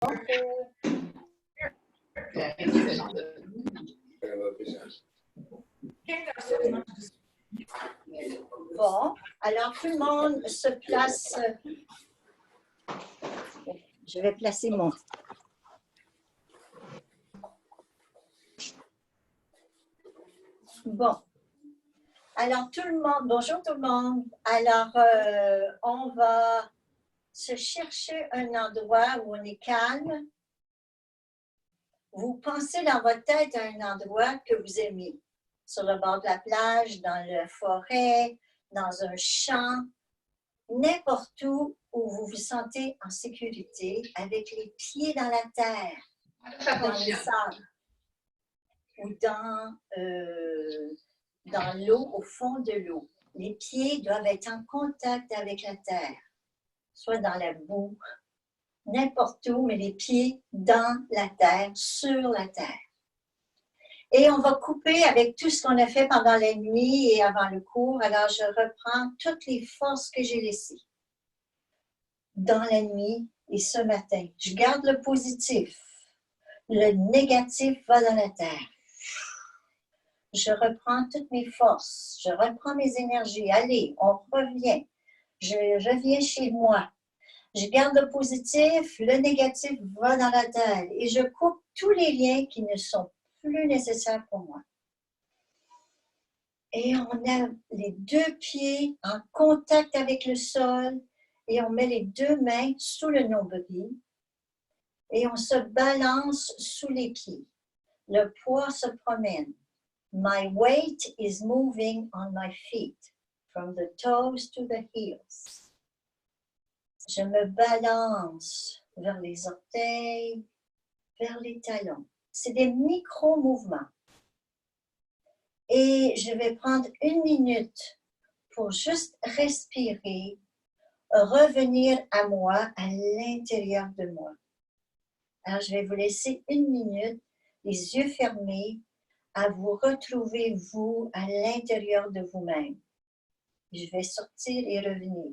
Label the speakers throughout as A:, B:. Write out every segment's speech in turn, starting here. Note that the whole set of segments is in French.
A: Bon, alors tout le monde se place. Je vais placer mon. Bon, alors tout le monde, bonjour tout le monde. Alors, on va se chercher un endroit où on est calme. Vous pensez dans votre tête à un endroit que vous aimez, sur le bord de la plage, dans la forêt, dans un champ, n'importe où vous vous sentez en sécurité, avec les pieds dans la terre, dans le sable, ou dans l'eau, au fond de l'eau. Les pieds doivent être en contact avec la terre, soit dans la boue, n'importe où, mais les pieds dans la terre, sur la terre. Et on va couper avec tout ce qu'on a fait pendant la nuit et avant le cours. Alors, je reprends toutes les forces que j'ai laissées dans la nuit et ce matin. Je garde le positif. Le négatif va dans la terre. Je reprends toutes mes forces. Je reprends mes énergies. Allez, on revient. Je reviens chez moi. Je garde le positif. Le négatif va dans la terre. Et je coupe tous les liens qui ne sont plus nécessaires pour moi. Et on a les deux pieds en contact avec le sol et on met les deux mains sous le nombril et on se balance sous les pieds. Le poids se promène. My weight is moving on my feet, from the toes to the heels. Je me balance vers les orteils, vers les talons. C'est des micro-mouvements. Et je vais prendre 1 minute pour juste respirer, revenir à moi, à l'intérieur de moi. Alors, je vais vous laisser 1 minute, les yeux fermés, à vous retrouver, vous, à l'intérieur de vous-même. Je vais sortir et revenir.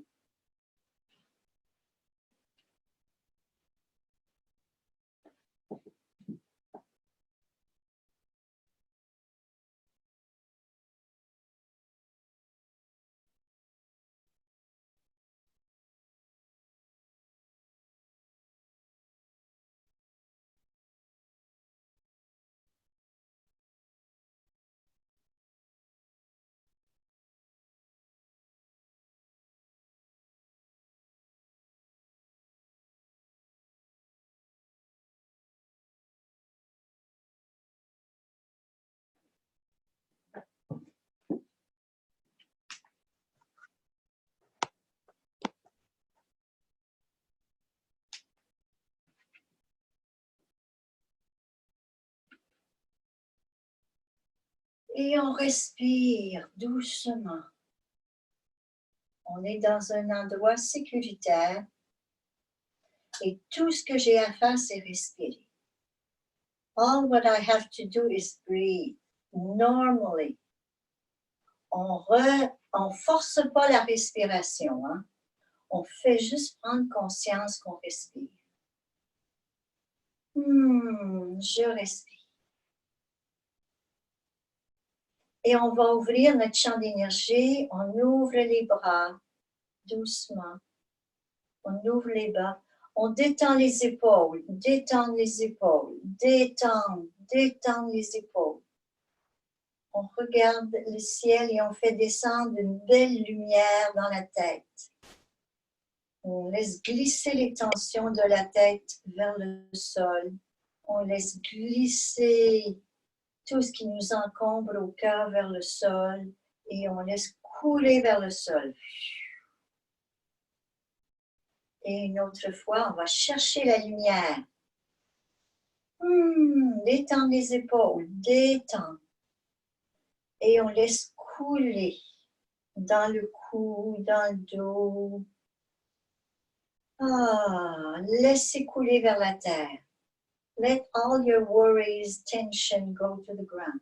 A: Et on respire doucement. On est dans un endroit sécuritaire et tout ce que j'ai à faire, c'est respirer. All what I have to do is breathe normally. On force pas la respiration, hein? On fait juste prendre conscience qu'on respire. Je respire. Et on va ouvrir notre champ d'énergie. On ouvre les bras doucement. On ouvre les bras. On détend les épaules, détend les épaules, détend les épaules. On regarde le ciel et on fait descendre une belle lumière dans la tête. On laisse glisser les tensions de la tête vers le sol. On laisse glisser tout ce qui nous encombre au cœur vers le sol et on laisse couler vers le sol. Et une autre fois, on va chercher la lumière. Détendre les épaules, détendre. Et on laisse couler dans le cou, dans le dos. Laissez couler vers la terre. Let all your worries, tension go to the ground.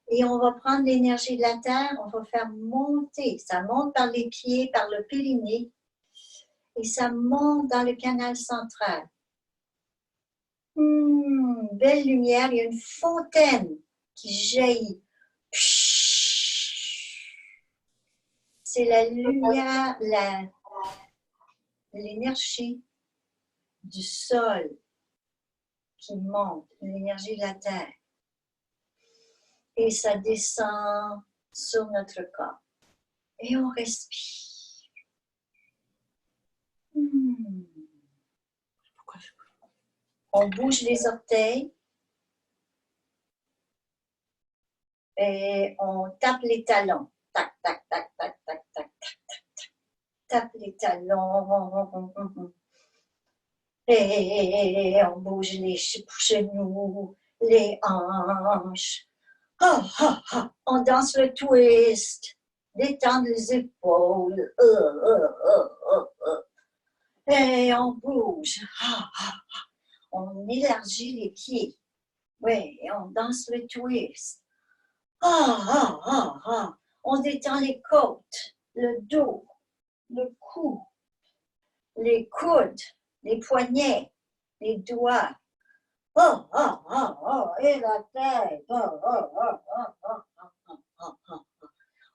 A: Et on va prendre l'énergie de la terre, on va faire monter. Ça monte par les pieds, par le périnée. et ça monte dans le canal central. Belle lumière, il y a une fontaine qui jaillit. C'est la lumière, l'énergie du sol qui monte, l'énergie de la terre. Et ça descend sur notre corps. Et on respire. On bouge les orteils. Et on tape les talons. Tac, tac, tac, tac, tac, tac, tac, tac. Tape les talons. Et on bouge les genoux, les hanches. On danse le twist. Détendre les épaules. Et on bouge. On élargit les pieds. Oui, et on danse le twist. On détend les côtes, le dos, le cou, les coudes, les poignets, les doigts. Et la tête.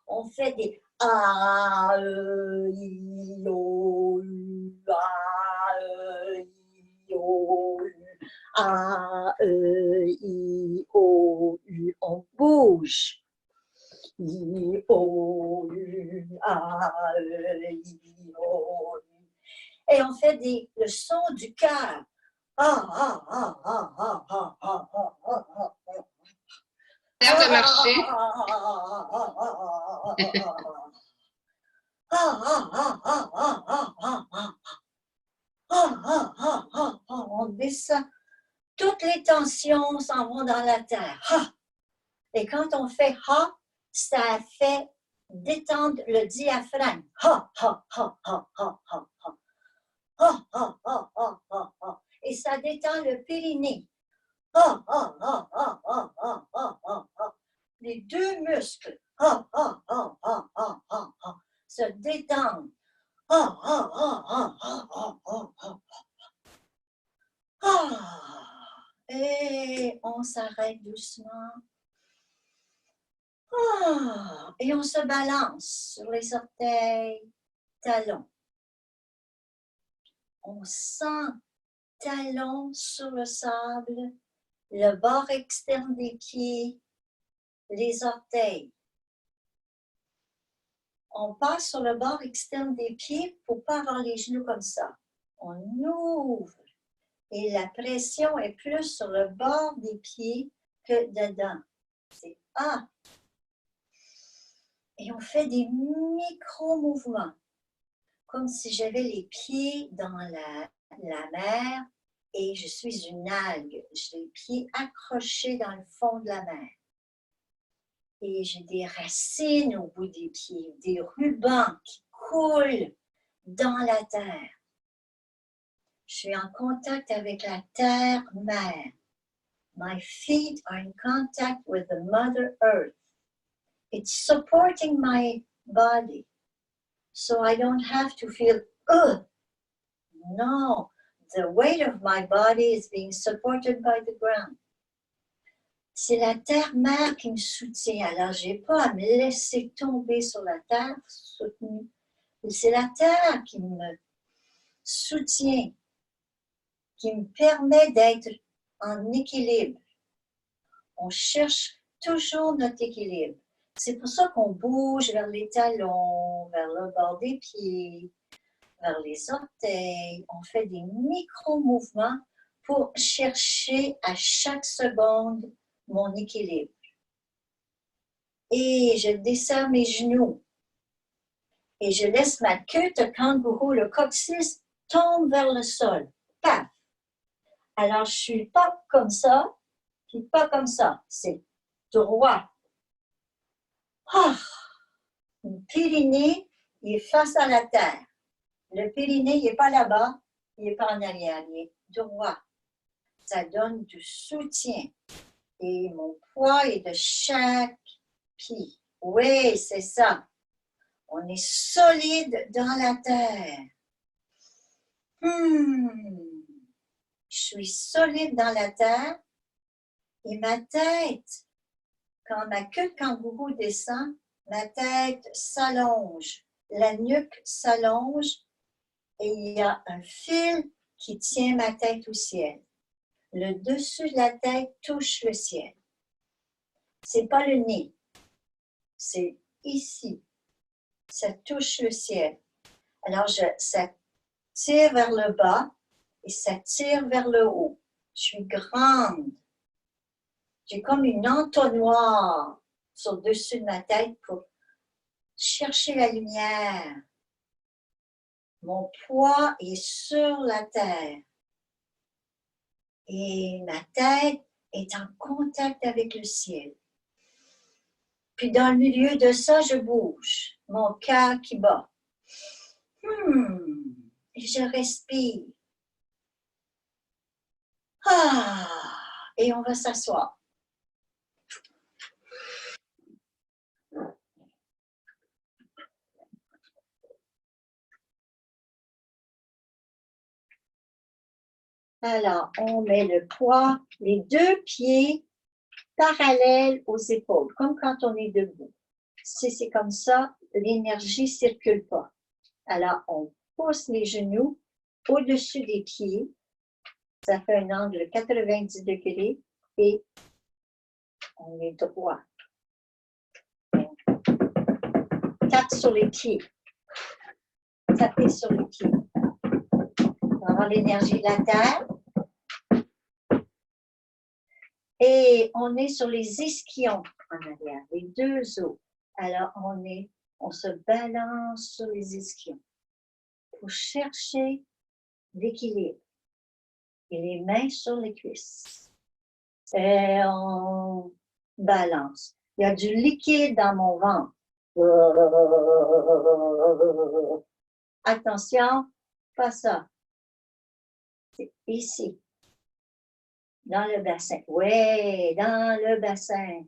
A: On fait des A, E, I, O, U, A, E, I, O, U, A, E, I, O, U. On bouge. I, O, U, A, E, I, O, U. Et on fait le son du cœur.
B: L'air de marcher.
A: On descend. Toutes les tensions s'en vont dans la terre. Et quand on fait ça fait détendre le diaphragme. Et ça détend le périnée. Les deux muscles se détendent. Et on s'arrête doucement. Et on se balance sur les orteils, talons. On sent talons sur le sable, le bord externe des pieds, les orteils. On passe sur le bord externe des pieds pour ne pas avoir les genoux comme ça. On ouvre et la pression est plus sur le bord des pieds que dedans. C'est Et on fait des micro-mouvements, comme si j'avais les pieds dans la mer et je suis une algue. J'ai les pieds accrochés dans le fond de la mer. Et j'ai des racines au bout des pieds, des rubans qui coulent dans la terre. Je suis en contact avec la terre-mère. My feet are in contact with the Mother Earth. It's supporting my body. So I don't have to feel, No, the weight of my body is being supported by the ground. C'est la terre-mère qui me soutient. Alors, je n'ai pas à me laisser tomber sur la terre soutenue. C'est la terre qui me soutient, qui me permet d'être en équilibre. On cherche toujours notre équilibre. C'est pour ça qu'on bouge vers les talons, vers le bord des pieds, vers les orteils. On fait des micro-mouvements pour chercher à chaque seconde mon équilibre. Et je desserre mes genoux. Et je laisse ma queue de kangourou, le coccyx, tombe vers le sol. Paf! Alors, je ne suis pas comme ça, puis pas comme ça. C'est droit. Le périnée, il est face à la terre. Le périnée, il n'est pas là-bas, il n'est pas en arrière, il est droit. Ça donne du soutien. Et mon poids est de chaque pied. Oui, c'est ça. On est solide dans la terre. Je suis solide dans la terre et ma tête, quand ma queue de kangourou descend, ma tête s'allonge, la nuque s'allonge et il y a un fil qui tient ma tête au ciel. Le dessus de la tête touche le ciel. C'est pas le nez, c'est ici. Ça touche le ciel. Alors, ça tire vers le bas et ça tire vers le haut. Je suis grande. J'ai comme une entonnoir sur le dessus de ma tête pour chercher la lumière. Mon poids est sur la terre. Et ma tête est en contact avec le ciel. Puis dans le milieu de ça, je bouge. Mon cœur qui bat. Et je respire. Et on va s'asseoir. Alors, on met le poids, les deux pieds parallèles aux épaules, comme quand on est debout. Si c'est comme ça, l'énergie ne circule pas. Alors, on pousse les genoux au-dessus des pieds. Ça fait un angle de 90 degrés et on est droit. Tape sur les pieds. Tapez sur les pieds. On va avoir l'énergie de la terre. Et on est sur les ischions en arrière, les deux os. Alors, on se balance sur les ischions pour chercher l'équilibre. Et les mains sur les cuisses. Et on balance. Il y a du liquide dans mon ventre. Attention, pas ça. C'est ici. Dans le bassin. Oui, dans le bassin.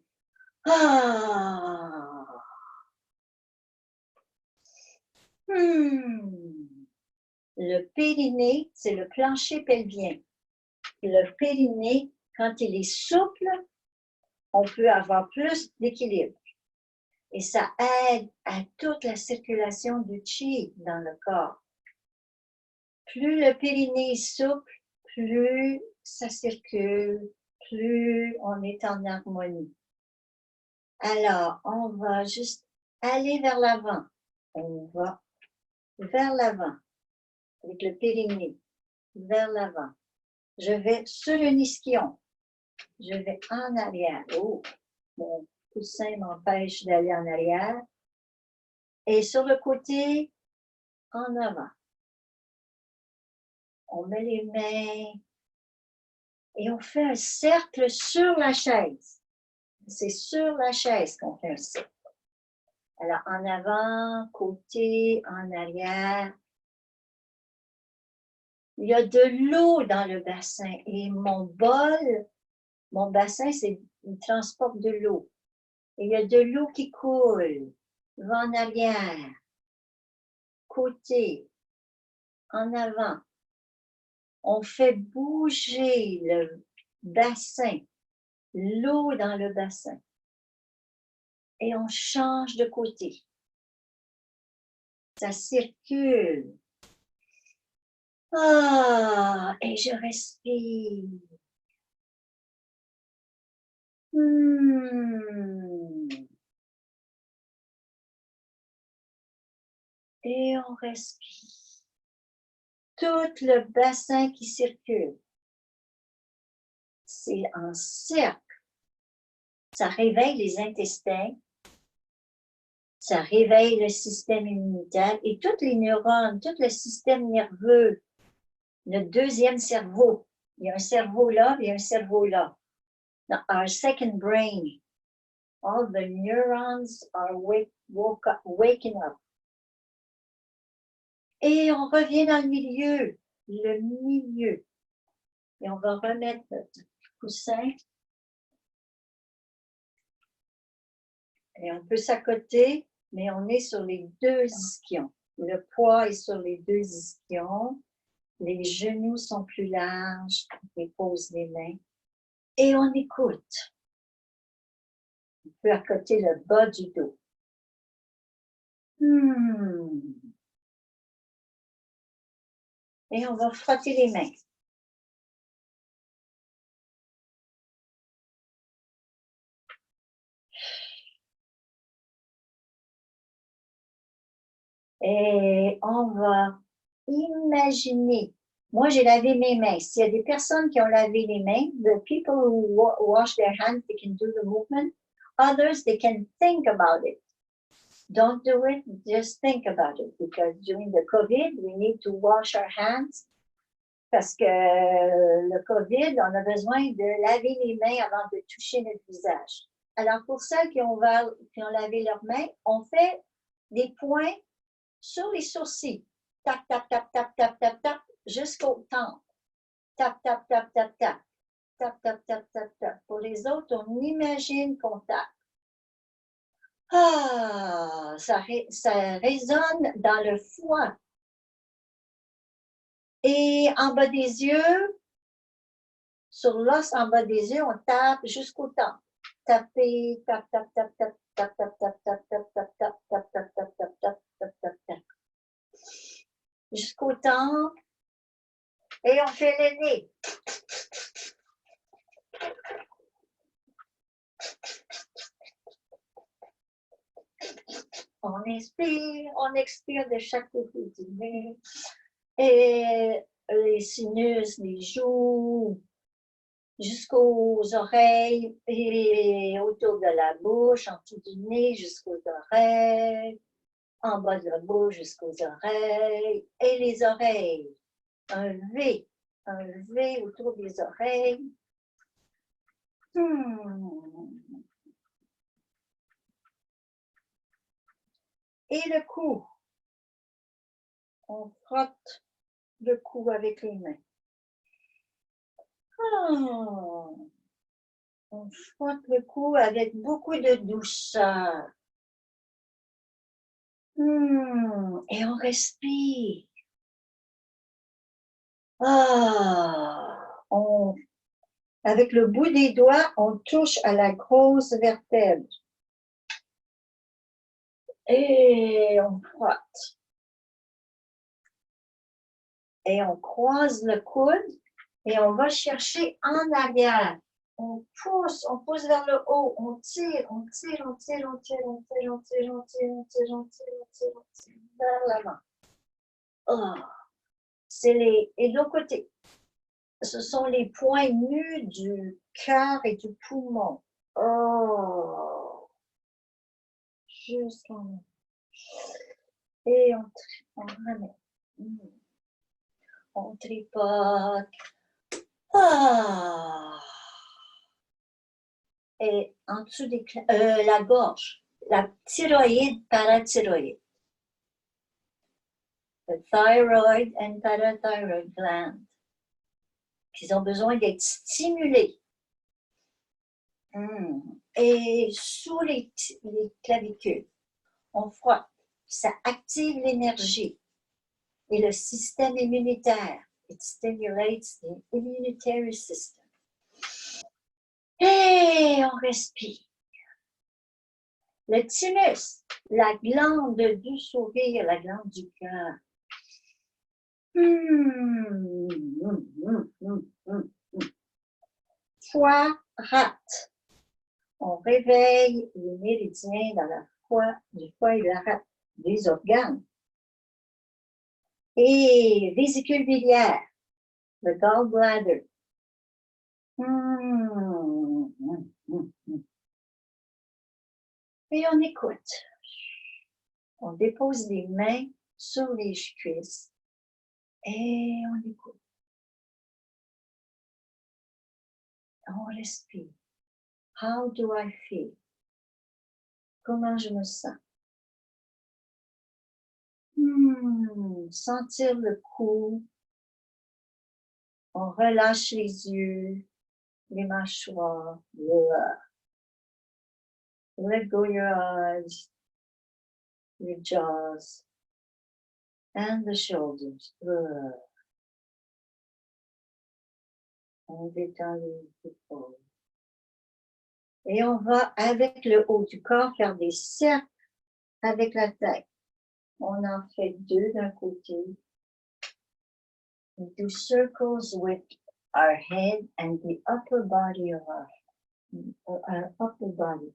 A: Le périnée, c'est le plancher pelvien. Le périnée, quand il est souple, on peut avoir plus d'équilibre. Et ça aide à toute la circulation du chi dans le corps. Plus le périnée est souple, plus ça circule, plus on est en harmonie. Alors, on va juste aller vers l'avant. On va vers l'avant, avec le périnée, vers l'avant. Je vais sur un ischion. Je vais en arrière. Oh, mon coussin m'empêche d'aller en arrière. Et sur le côté, en avant. On met les mains et on fait un cercle sur la chaise. C'est sur la chaise qu'on fait un cercle. Alors, en avant, côté, en arrière. Il y a de l'eau dans le bassin et mon bassin, il transporte de l'eau. Et il y a de l'eau qui coule, va en arrière, côté, en avant. On fait bouger le bassin, l'eau dans le bassin. Et on change de côté. Ça circule. Et je respire. Et on respire. Tout le bassin qui circule. C'est en cercle. Ça réveille les intestins. Ça réveille le système immunitaire et toutes les neurones, tout le système nerveux. Le deuxième cerveau. Il y a un cerveau là, il y a un cerveau là. Now, our second brain. All the neurons are waking up. Et on revient dans le milieu. Le milieu. Et on va remettre notre coussin. Et on peut s'accoter, mais on est sur les deux ischions. Le poids est sur les deux ischions. Les genoux sont plus larges. On dépose les mains. Et on écoute. On peut accoter le bas du dos. Et on va frotter les mains. Et on va imaginer. Moi, j'ai lavé mes mains. S'il y a des personnes qui ont lavé les mains, the people who wash their hands, they can do the movement. Others, they can think about it. Don't do it, just think about it. Because during the COVID, we need to wash our hands. Parce que le COVID, on a besoin de laver les mains avant de toucher notre visage. Alors, pour celles qui ont lavé leurs mains, on fait des points sur les sourcils. Tac, tac, tac, tac, tac, tac, tac, jusqu'au temple. Tac, tac, tac, tac, tac. Tac, tac, tac, tac, tac. Pour les autres, on imagine qu'on tape. Ah, ça résonne dans le foie. Et en bas des yeux, sur l'os en bas des yeux, on tape jusqu'au temple. Taper, tap, tap, tap, tap, tap, tap, tap, tap, tap, tap, tap, tap, tap, tap, tap, tap, tap, tap, tap. Jusqu'au temple. Et on fait le nez. On inspire, on expire de chaque côté du nez. Et les sinus, les joues, jusqu'aux oreilles et autour de la bouche, en dessous du nez jusqu'aux oreilles, en bas de la bouche jusqu'aux oreilles et les oreilles. Un V autour des oreilles. Et le cou. On frotte le cou avec les mains. On frotte le cou avec beaucoup de douceur. Et on respire. Avec le bout des doigts, on touche à la grosse vertèbre. Et on frotte. Et on croise le coude et on va chercher en arrière. On pousse vers le haut, on tire vers l'avant. Et de l'autre côté, ce sont les points nus du cœur et du poumon. Jusqu'en haut. Et on ramène. On tripote. Et en dessous la gorge, la thyroïde, parathyroïde. The thyroid and parathyroid gland. Ils ont besoin d'être stimulés. Et sous les clavicules, on frotte. Ça active l'énergie et le système immunitaire. It stimulates the immunitary system. Et on respire. Le thymus, la glande du sourire, la glande du cœur. Foie, rate. On réveille les méridiens dans la du foie et de la rate, des organes. Et vésicule biliaire, le gallbladder. Et on écoute. On dépose les mains sur les cuisses et on écoute. On respire. How do I feel? Comment je me sens? Sentir le cou. On relâche les yeux, les mâchoires. Let go your eyes, your jaws, and the shoulders. On détend les épaules. Et on va, avec le haut du corps, faire des cercles avec la tête. On en fait 2 d'un côté. We do circles with our head and the upper body of our upper body.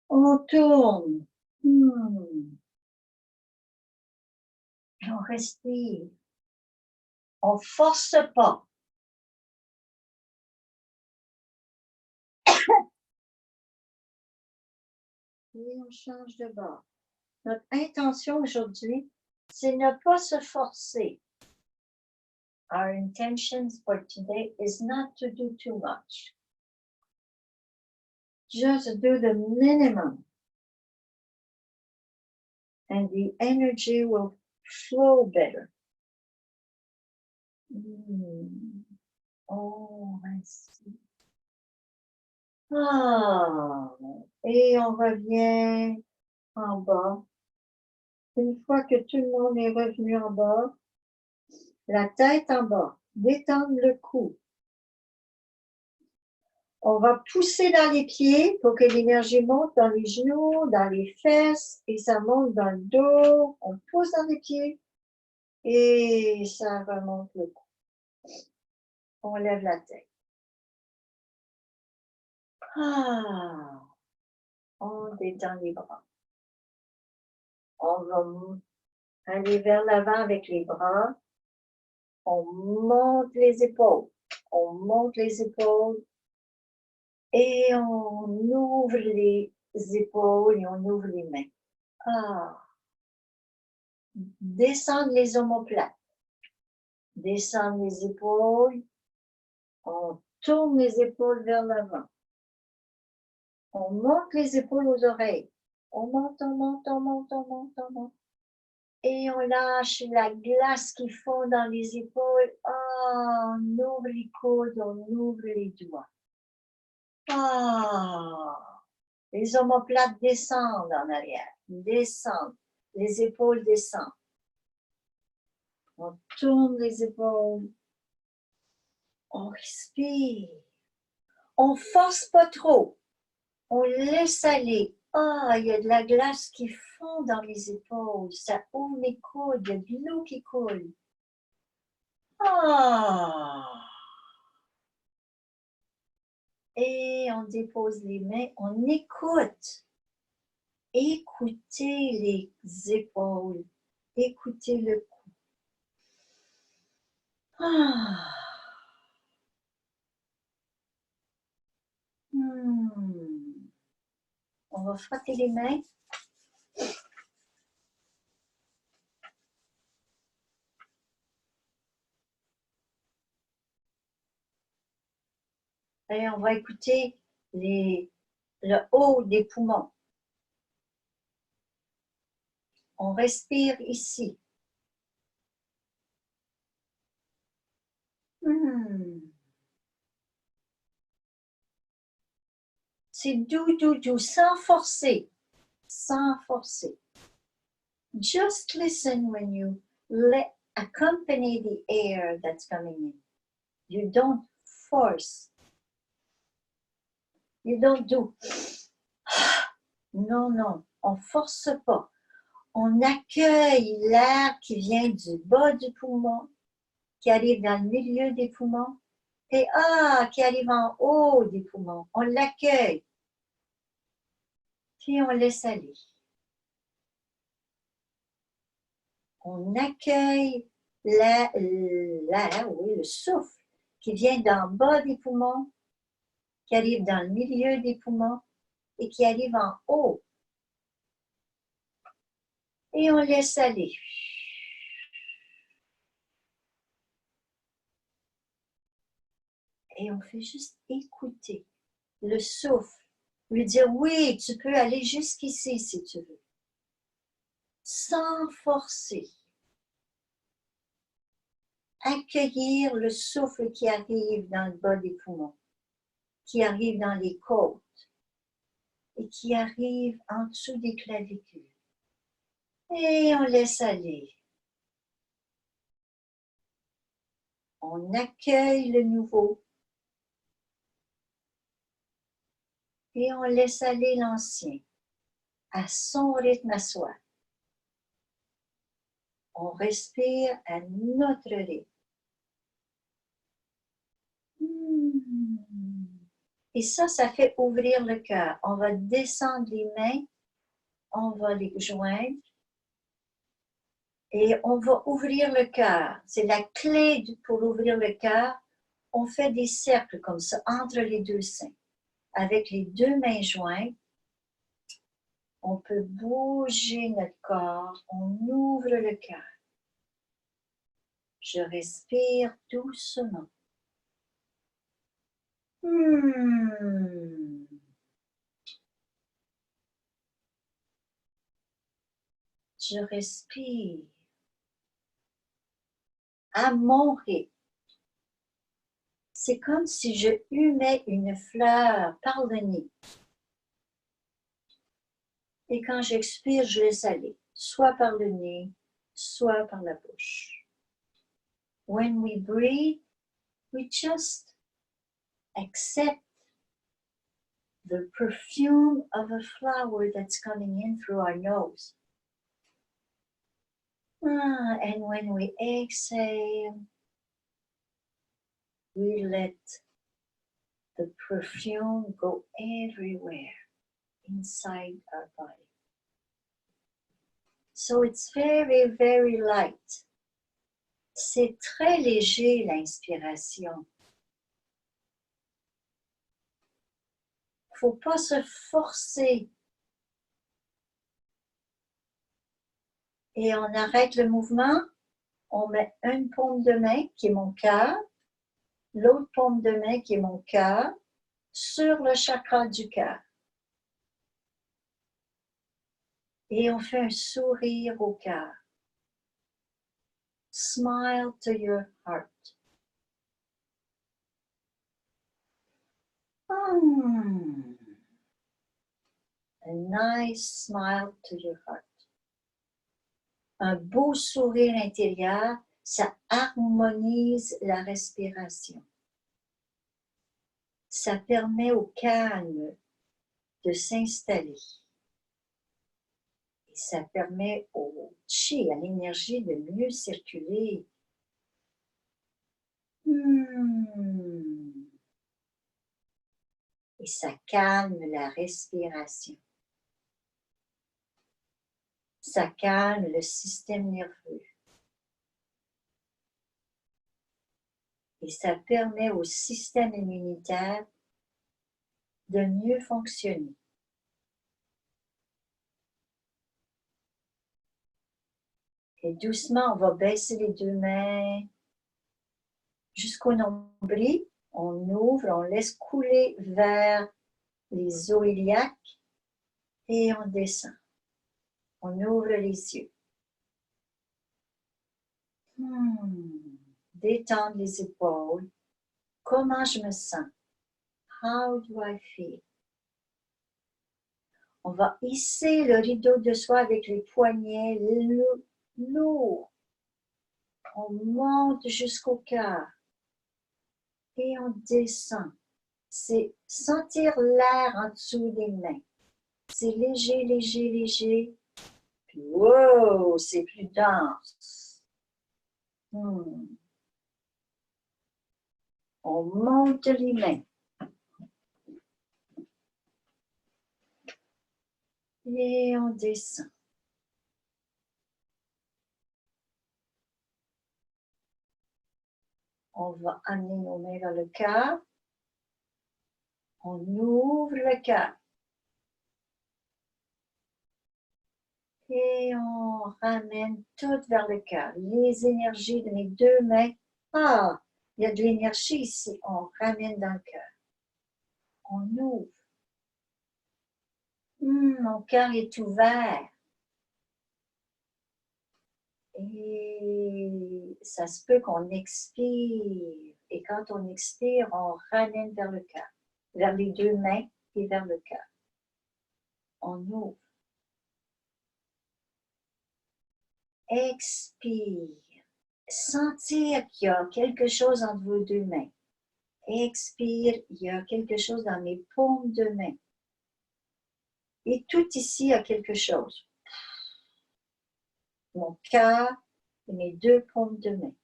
A: On tourne. Et on respire. On force pas. Et on change de bord. Notre intention aujourd'hui, c'est ne pas se forcer. Our intentions for today is not to do too much. Just do the minimum. And the energy will flow better. Oh, ainsi. Et on revient en bas. Une fois que tout le monde est revenu en bas, la tête en bas, détendre le cou. On va pousser dans les pieds pour que l'énergie monte dans les genoux, dans les fesses, et ça monte dans le dos. On pousse dans les pieds et ça remonte le cou. On lève la tête. On détend les bras. On va aller vers l'avant avec les bras. On monte les épaules. On monte les épaules. Et on ouvre les épaules et on ouvre les mains. Descendre les omoplates. Descendre les épaules. On tourne les épaules vers l'avant. On monte les épaules aux oreilles. On monte, on monte, on monte, on monte, on monte. Et on lâche la glace qui fond dans les épaules. On ouvre les coudes, on ouvre les doigts. Les omoplates descendent en arrière. Descendent. Les épaules descendent. On tourne les épaules. On respire. On force pas trop. On laisse aller. Il y a de la glace qui fond dans les épaules. Ça ouvre les coudes. Il y a de l'eau qui coule. Et on dépose les mains. On écoute. Écoutez les épaules. Écoutez le cou. On va frotter les mains. Et on va écouter le haut des poumons. On respire ici. C'est doux, doux, doux, sans forcer. Sans forcer. Just listen when you accompany the air that's coming in. You don't force. You don't do. Non, non, on force pas. On accueille l'air qui vient du bas du poumon, qui arrive dans le milieu des poumons, et qui arrive en haut des poumons. On l'accueille. Puis on laisse aller. On accueille le souffle qui vient d'en bas des poumons, qui arrive dans le milieu des poumons et qui arrive en haut. Et on laisse aller. Et on fait juste écouter le souffle. Lui dire, oui, tu peux aller jusqu'ici si tu veux. Sans forcer. Accueillir le souffle qui arrive dans le bas des poumons, qui arrive dans les côtes et qui arrive en dessous des clavicules. Et on laisse aller. On accueille le nouveau. Et on laisse aller l'ancien à son rythme à soi. On respire à notre rythme. Et ça fait ouvrir le cœur. On va descendre les mains, on va les joindre et on va ouvrir le cœur. C'est la clé pour ouvrir le cœur. On fait des cercles comme ça entre les deux seins. Avec les deux mains jointes, on peut bouger notre corps, on ouvre le cœur. Je respire doucement. Je respire à mon rythme. C'est comme si je humais une fleur par le nez. Et quand j'expire, je laisse aller, soit par le nez, soit par la bouche. When we breathe, we just accept the perfume of a flower that's coming in through our nose. And when we exhale, we let the perfume go everywhere inside our body. So it's very, very light. C'est très léger l'inspiration. Il ne faut pas se forcer. Et on arrête le mouvement. On met une paume de main qui est mon cœur, l'autre paume de main qui est mon cœur, sur le chakra du cœur. Et on fait un sourire au cœur. Smile to your heart. A nice smile to your heart. Un beau sourire intérieur, ça harmonise la respiration. Ça permet au calme de s'installer. Et ça permet au chi, à l'énergie, de mieux circuler. Et ça calme la respiration. Ça calme le système nerveux. Et ça permet au système immunitaire de mieux fonctionner. Et doucement, on va baisser les deux mains jusqu'au nombril. On ouvre, on laisse couler vers les os iliaques et on descend. On ouvre les yeux. Détendre les épaules. Comment je me sens? How do I feel? On va hisser le rideau de soie avec les poignets lourds. On monte jusqu'au cœur et on descend. C'est sentir l'air en dessous des mains. C'est léger, léger, léger. Puis, wow, c'est plus dense. On monte les mains. Et on descend. On va amener nos mains vers le cœur. On ouvre le cœur. Et on ramène tout vers le cœur. Les énergies de mes deux mains. Ah, il y a de l'énergie ici. On ramène dans le cœur. On ouvre. Mon cœur est ouvert. Et ça se peut qu'on expire. Et quand on expire, on ramène vers le cœur. Vers les deux mains et vers le cœur. On ouvre. Expire. sentir qu'il y a quelque chose entre vos deux mains. Expire, il y a quelque chose dans mes paumes de main. Et tout ici a quelque chose. Mon cœur et mes deux paumes de main.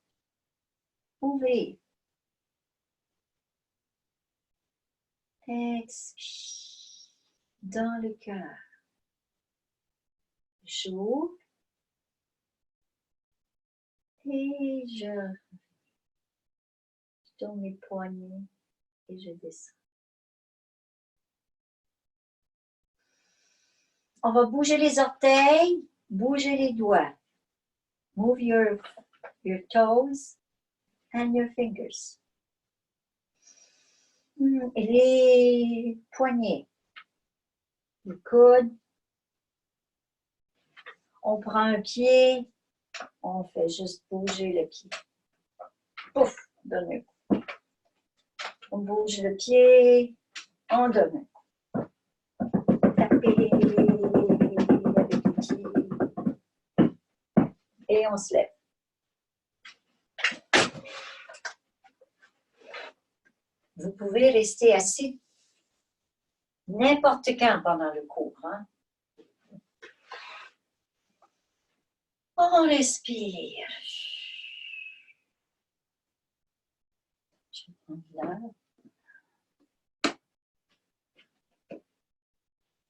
A: Ouvrir. Expire dans le cœur. J'ouvre et je tourne mes poignets et je descends. On va bouger les orteils, bouger les doigts. Move your toes and your fingers. Et les poignets, les coudes. On prend un pied, on fait juste bouger le pied. Pouf, donne un coup. On bouge le pied, on donne un coup. Taper avec le pied. Et on se lève. Vous pouvez rester assis n'importe quand pendant le cours. Hein? On respire. Je vais prendre l'air.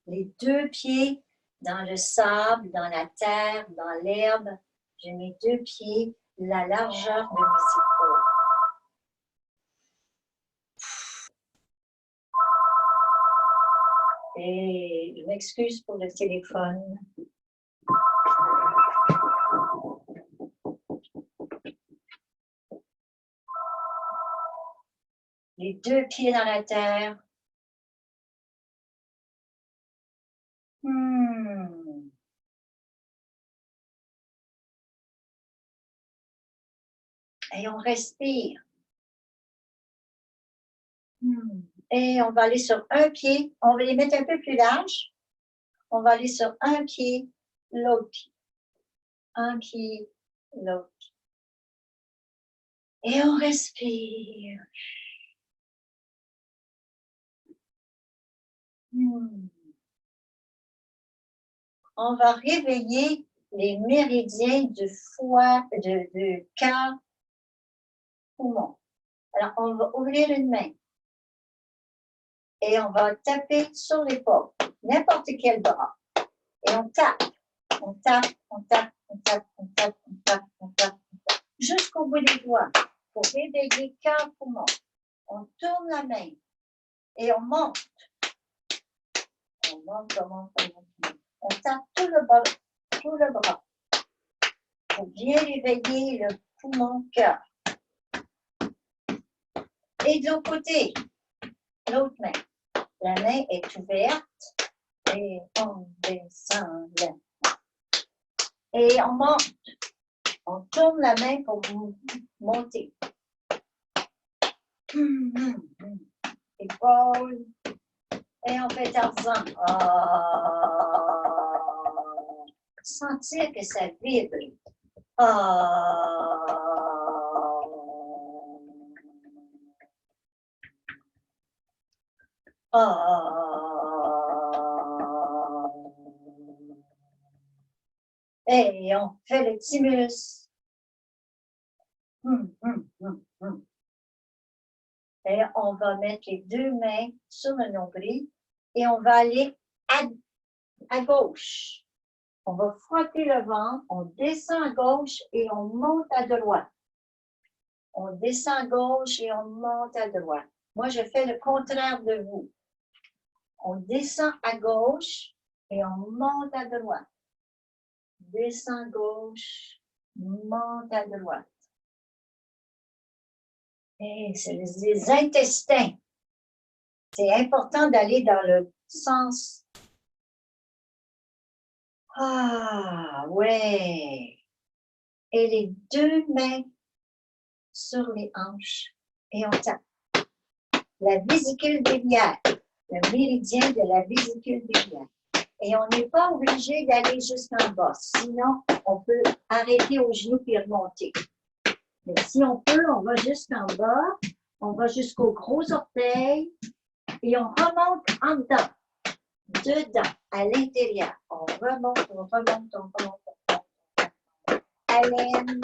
A: Les deux pieds dans le sable, dans la terre, dans l'herbe. J'ai mes deux pieds, la largeur de mes épaules. Et je m'excuse pour le téléphone. Les deux pieds dans la terre. Et on respire. Et on va aller sur un pied. On va les mettre un peu plus larges. On va aller sur un pied, l'autre pied. Un pied, l'autre pied. Et on respire. On va réveiller les méridiens du foie, du cœur, poumon. Alors, on va ouvrir une main. Et on va taper sur l'épaule, n'importe quel bras. Et on tape, on tape, on tape, on tape, on tape, on tape, on tape, on tape, jusqu'au bout des doigts, pour réveiller cœur, poumon. On tourne la main et on monte. On monte, on monte, on monte. On tape tout le bras, pour bien réveiller le poumon, cœur. Et de l'autre côté, l'autre main. La main est ouverte et on descend la main. Et on monte. On tourne la main pour monter. Épaule. Et on fait Tarzan. Sentir que ça vibre. Et on fait le thymus. Et on va mettre les deux mains sur le nombril et on va aller à gauche. On va frotter le ventre, on descend à gauche et on monte à droite. On descend à gauche et on monte à droite. Moi, je fais le contraire de vous. On descend à gauche et on monte à droite. Descend à gauche, monte à droite. Et c'est les intestins. C'est important d'aller dans le sens. Ouais. Et les deux mains sur les hanches et on tape. La vésicule biliaire, le méridien de la vésicule biliaire. Et on n'est pas obligé d'aller jusqu'en bas. Sinon, on peut arrêter aux genoux et remonter. Mais si on peut, on va jusqu'en bas, on va jusqu'au gros orteil et on remonte en dedans, dedans, à l'intérieur. On remonte, on remonte, on remonte, on remonte. Haleine.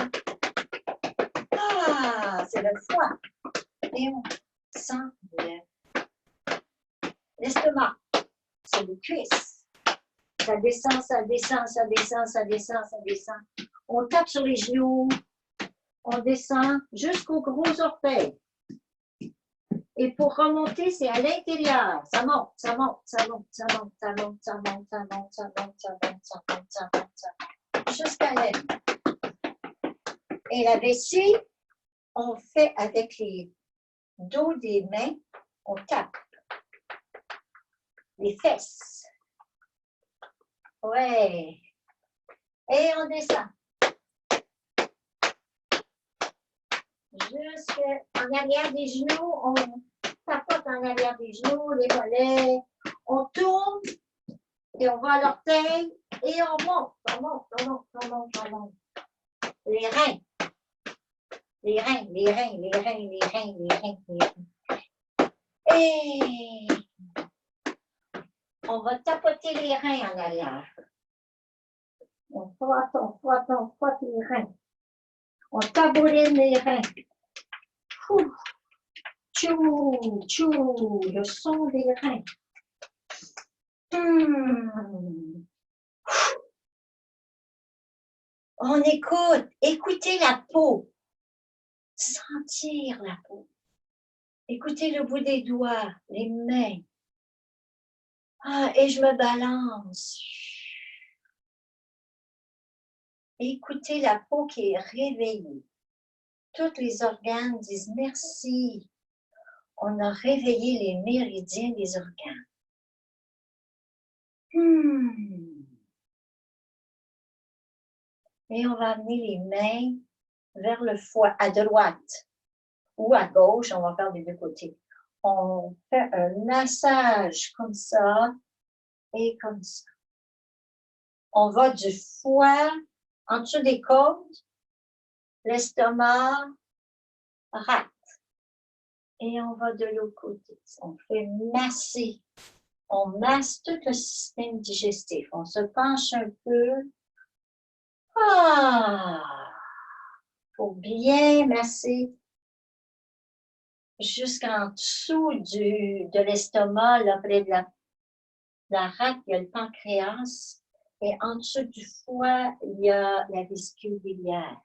A: Ah, c'est le foie. Et on sent l'estomac. C'est les cuisses. Ça descend, ça descend, ça descend, ça descend, ça descend. On tape sur les genoux. On descend jusqu'au gros orteil. Et pour remonter, c'est à l'intérieur. Ça monte, ça monte, ça monte, ça monte, ça monte, ça monte, ça monte, ça monte, ça monte, ça monte, ça monte, ça monte. Jusqu'à l'aine. Et la vessie, on fait avec les dos des mains, on tape. Les fesses. Ouais. Et on descend. Jusqu'en arrière des genoux, on tapote en arrière des genoux, les mollets. On tourne et on va à l'orteil et on monte, on monte, on monte, on monte, on monte. Les reins. Les reins, les reins, les reins, les reins, les reins, les reins. Et on va tapoter les reins en arrière. On frotte les reins. On tabouline les reins. Ouh. Tchou, tchou, le son des reins. On écoute, écoutez la peau. Sentir la peau. Écoutez le bout des doigts, les mains. Ah, et je me balance. Écoutez la peau qui est réveillée. Tous les organes disent merci. On a réveillé les méridiens des organes. Et on va amener les mains vers le foie, à droite ou à gauche. On va faire des deux côtés. On fait un massage comme ça et comme ça. On va du foie en dessous des côtes, l'estomac, rate. Et on va de l'autre côté. On fait masser. On masse tout le système digestif. On se penche un peu. Pour bien masser jusqu'en dessous de l'estomac, là, près de la rate, il y a le pancréas. Et en dessous du foie, il y a la vésicule biliaire.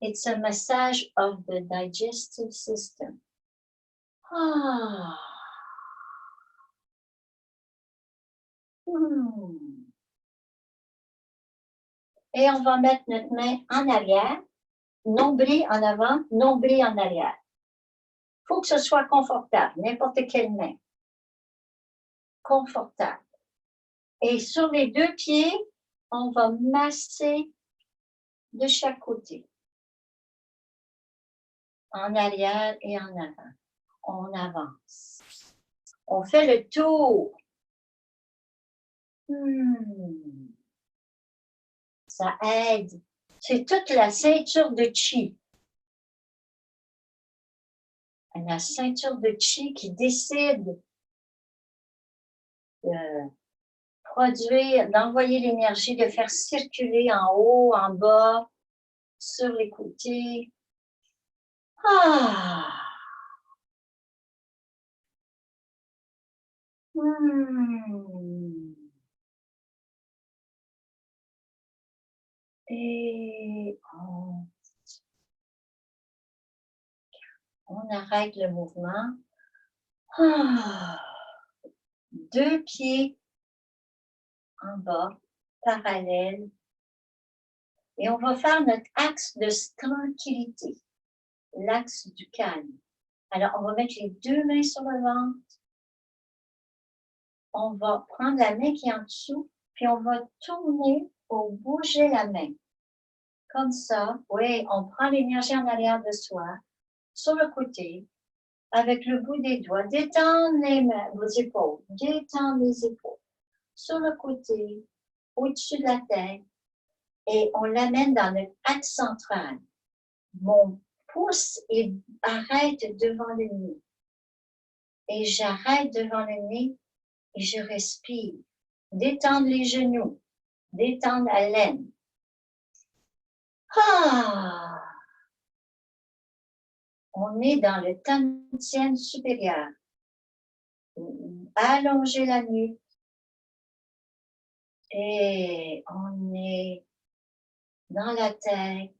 A: It's a massage of the digestive system. Et on va mettre notre main en arrière, nombril en avant, nombril en arrière. Il faut que ce soit confortable, n'importe quelle main. Confortable. Et sur les deux pieds, on va masser de chaque côté. En arrière et en avant. On avance. On fait le tour. Ça aide. C'est toute la ceinture de chi. La ceinture de chi qui décide de produire, d'envoyer l'énergie, de faire circuler en haut, en bas, sur les côtés. Et on arrête le mouvement. Deux pieds en bas, parallèles. Et on va faire notre axe de tranquillité, l'axe du calme. Alors, on va mettre les deux mains sur le ventre. On va prendre la main qui est en dessous, puis on va tourner pour bouger la main. Comme ça, oui, on prend l'énergie en arrière de soi, sur le côté, avec le bout des doigts. Détendre les mains, vos épaules, détendre les épaules. Sur le côté, au-dessus de la tête, et on l'amène dans notre axe central. mon pouce, il arrête devant le nez. Et j'arrête devant le nez et je respire. Détendre les genoux, détendre la laine. Ah! On est dans le Tantien supérieur. Allongez la nuque. Et on est dans la tête.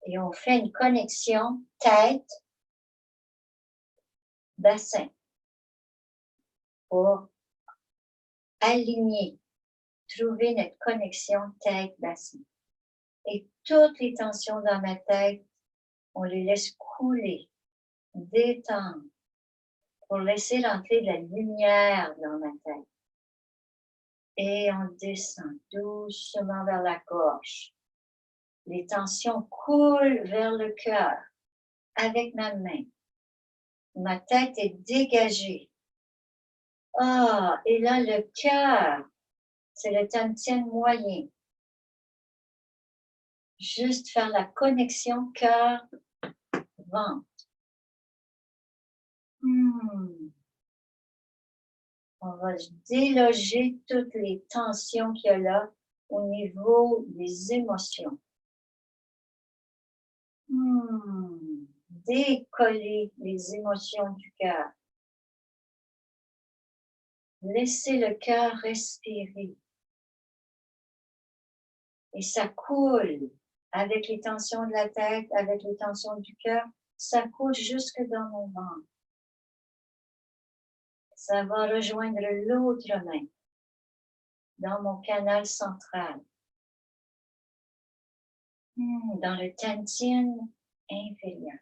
A: Et on fait une connexion tête-bassin pour aligner, trouver notre connexion tête-bassin. Et toutes les tensions dans ma tête, on les laisse couler, détendre, pour laisser rentrer de la lumière dans ma tête. Et on descend doucement vers la gorge. Les tensions coulent vers le cœur avec ma main. Ma tête est dégagée. Ah, et là, le cœur, c'est le Tantien moyen. Juste faire la connexion cœur-ventre. On va déloger toutes les tensions qu'il y a là au niveau des émotions. Décoller les émotions du cœur. Laissez le cœur respirer. Et ça coule avec les tensions de la tête, avec les tensions du cœur, ça coule jusque dans mon ventre. Ça va rejoindre l'autre main dans mon canal central. Dans le Tantien inférieur.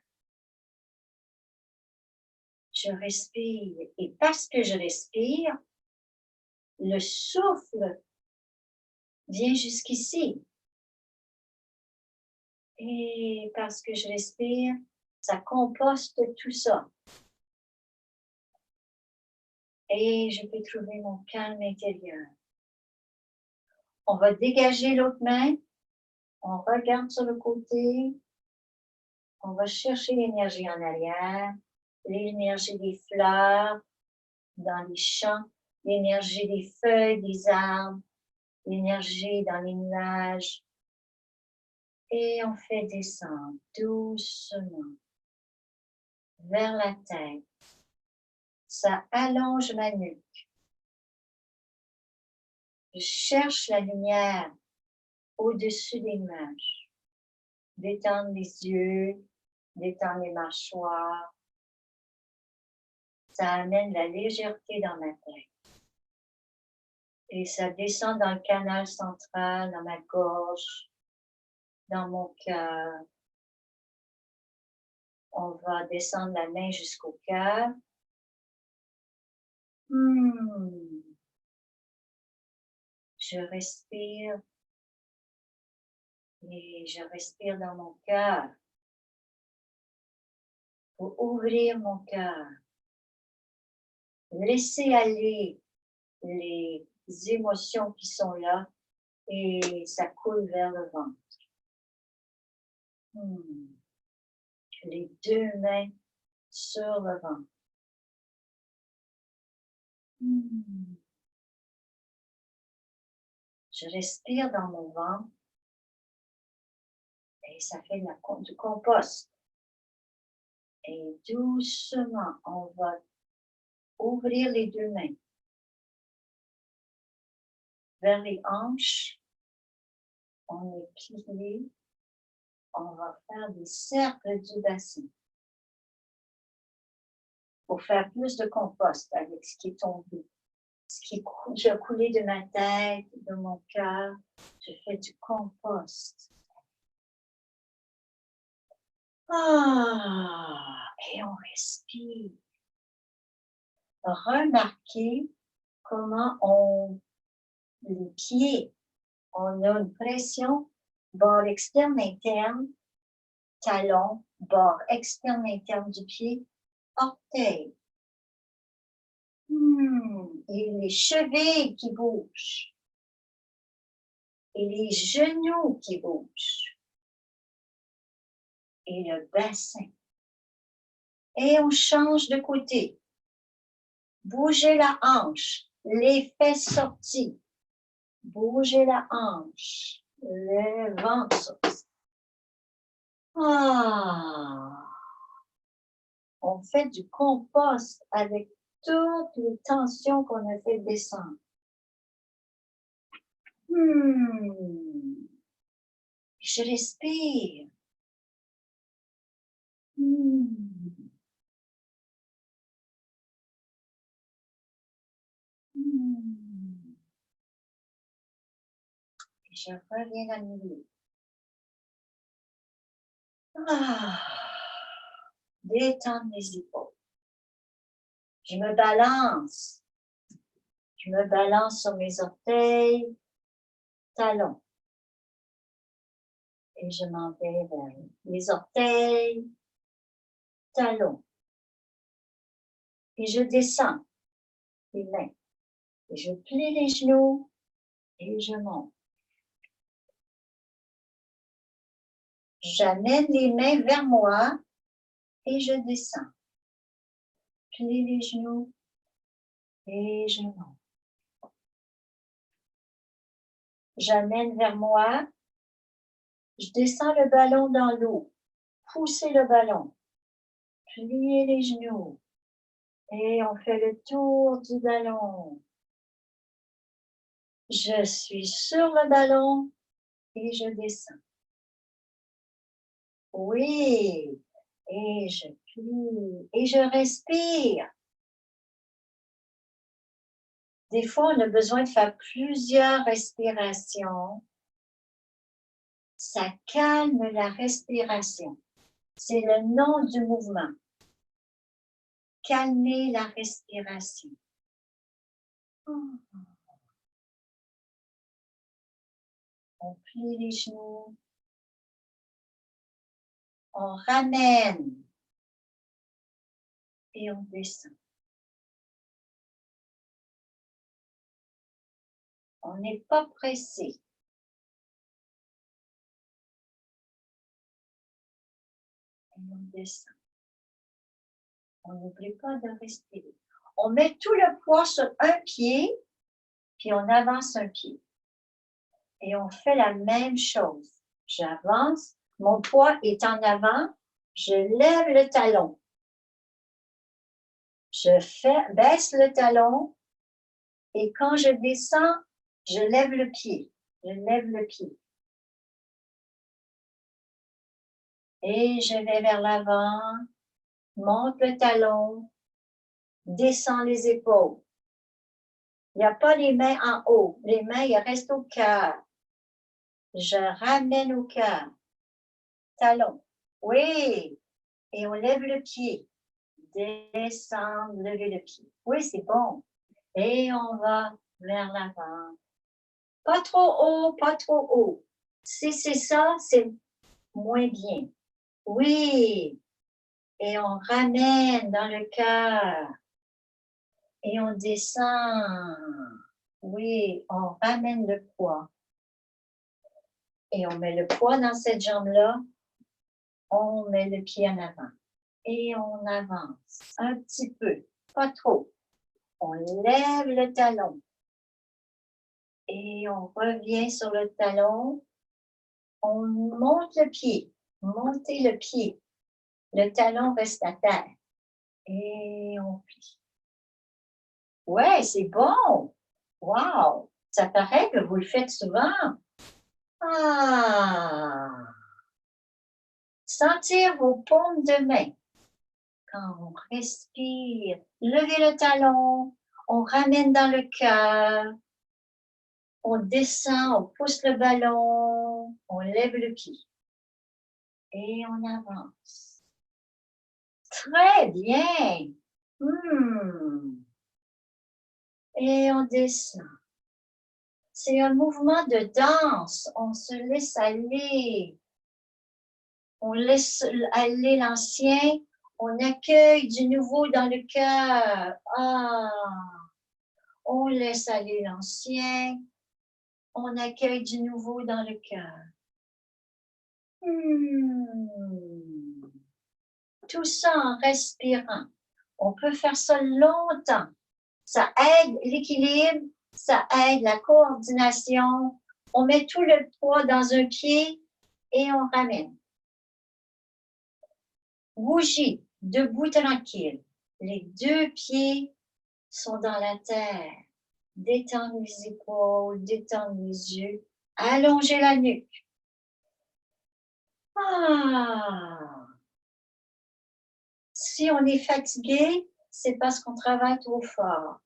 A: Je respire. Et parce que je respire, le souffle vient jusqu'ici. Et parce que je respire, ça composte tout ça. Et je peux trouver mon calme intérieur. On va dégager l'autre main. On regarde sur le côté. On va chercher l'énergie en arrière. L'énergie des fleurs dans les champs. L'énergie des feuilles, des arbres. L'énergie dans les nuages. Et on fait descendre doucement vers la tête. Ça allonge ma nuque. Je cherche la lumière au-dessus des nuages. Détendre les yeux, détendre les mâchoires. Ça amène la légèreté dans ma tête. Et ça descend dans le canal central, dans ma gorge, dans mon cœur. On va descendre la main jusqu'au cœur. Je respire. Et je respire dans mon cœur pour ouvrir mon cœur. Laisser aller les émotions qui sont là et ça coule vers le ventre. Les deux mains sur le ventre. Je respire dans mon ventre et ça fait du compost. Et doucement, on va ouvrir les deux mains vers les hanches. On est plié. On va faire des cercles du bassin pour faire plus de compost avec ce qui est tombé. Ce qui a coulé de ma tête, de mon cœur, je fais du compost. Et on respire. Remarquez comment les pieds, on a une pression, bord externe interne, talon, bord externe interne du pied, orteil. Et les chevilles qui bougent. Et les genoux qui bougent. et le bassin. Et on change de côté. Bougez la hanche, les fesses sorties. Bougez la hanche, le ventre sorti. Ah! On fait du compost avec toutes les tensions qu'on a fait descendre. Je respire. Et je reviens à nouveau. Détendre les épaules. Je me balance. Je me balance sur mes orteils, talons. Et je m'en vais vers les orteils, talons. Et je descends les mains. Et je plie les genoux et je monte. J'amène les mains vers moi et je descends. Plie les genoux et je monte. J'amène vers moi. Je descends le ballon dans l'eau. Poussez le ballon. Pliez les genoux. Et on fait le tour du ballon. Je suis sur le ballon et je descends. Oui, et je plie et je respire. Des fois, on a besoin de faire plusieurs respirations. Ça calme la respiration. C'est le nom du mouvement. Calmer la respiration. On plie les genoux. On ramène. Et on descend. On n'est pas pressé. Et on descend. On n'oublie pas de respirer. On met tout le poids sur un pied, puis on avance un pied. Et on fait la même chose. J'avance, mon poids est en avant, je lève le talon. Je baisse le talon et quand je descends, je lève le pied. Je lève le pied. Et je vais vers l'avant, monte le talon, descends les épaules. Il n'y a pas les mains en haut. Les mains, elles restent au cœur. Je ramène au cœur. Talon. Oui. Et on lève le pied. Descendre, lever le pied. Oui, c'est bon. Et on va vers l'avant. Pas trop haut, pas trop haut. Si c'est ça, c'est moins bien. Oui. Et on ramène dans le cœur. Et on descend. Oui, on ramène le poids. Et on met le poids dans cette jambe-là. On met le pied en avant. Et on avance un petit peu, pas trop. On lève le talon. Et on revient sur le talon. On monte le pied. Montez le pied. Le talon reste à terre. Et on plie. Ouais, c'est bon. Wow! Ça paraît que vous le faites souvent. Ah! Sentir vos paumes de main. Quand on respire, levez le talon, on ramène dans le cœur, on descend, on pousse le ballon, on lève le pied et on avance. Très bien! Et on descend. C'est un mouvement de danse, on se laisse aller. On laisse aller l'ancien, on accueille du nouveau dans le cœur. Ah! On laisse aller l'ancien, on accueille du nouveau dans le cœur. tout ça en respirant. On peut faire ça longtemps. Ça aide l'équilibre, ça aide la coordination. On met tout le poids dans un pied et on ramène. Bougie, debout tranquille. Les deux pieds sont dans la terre. Détendre les épaules, détendre les yeux. Allongez la nuque. Ah! Si on est fatigué, c'est parce qu'on travaille trop fort.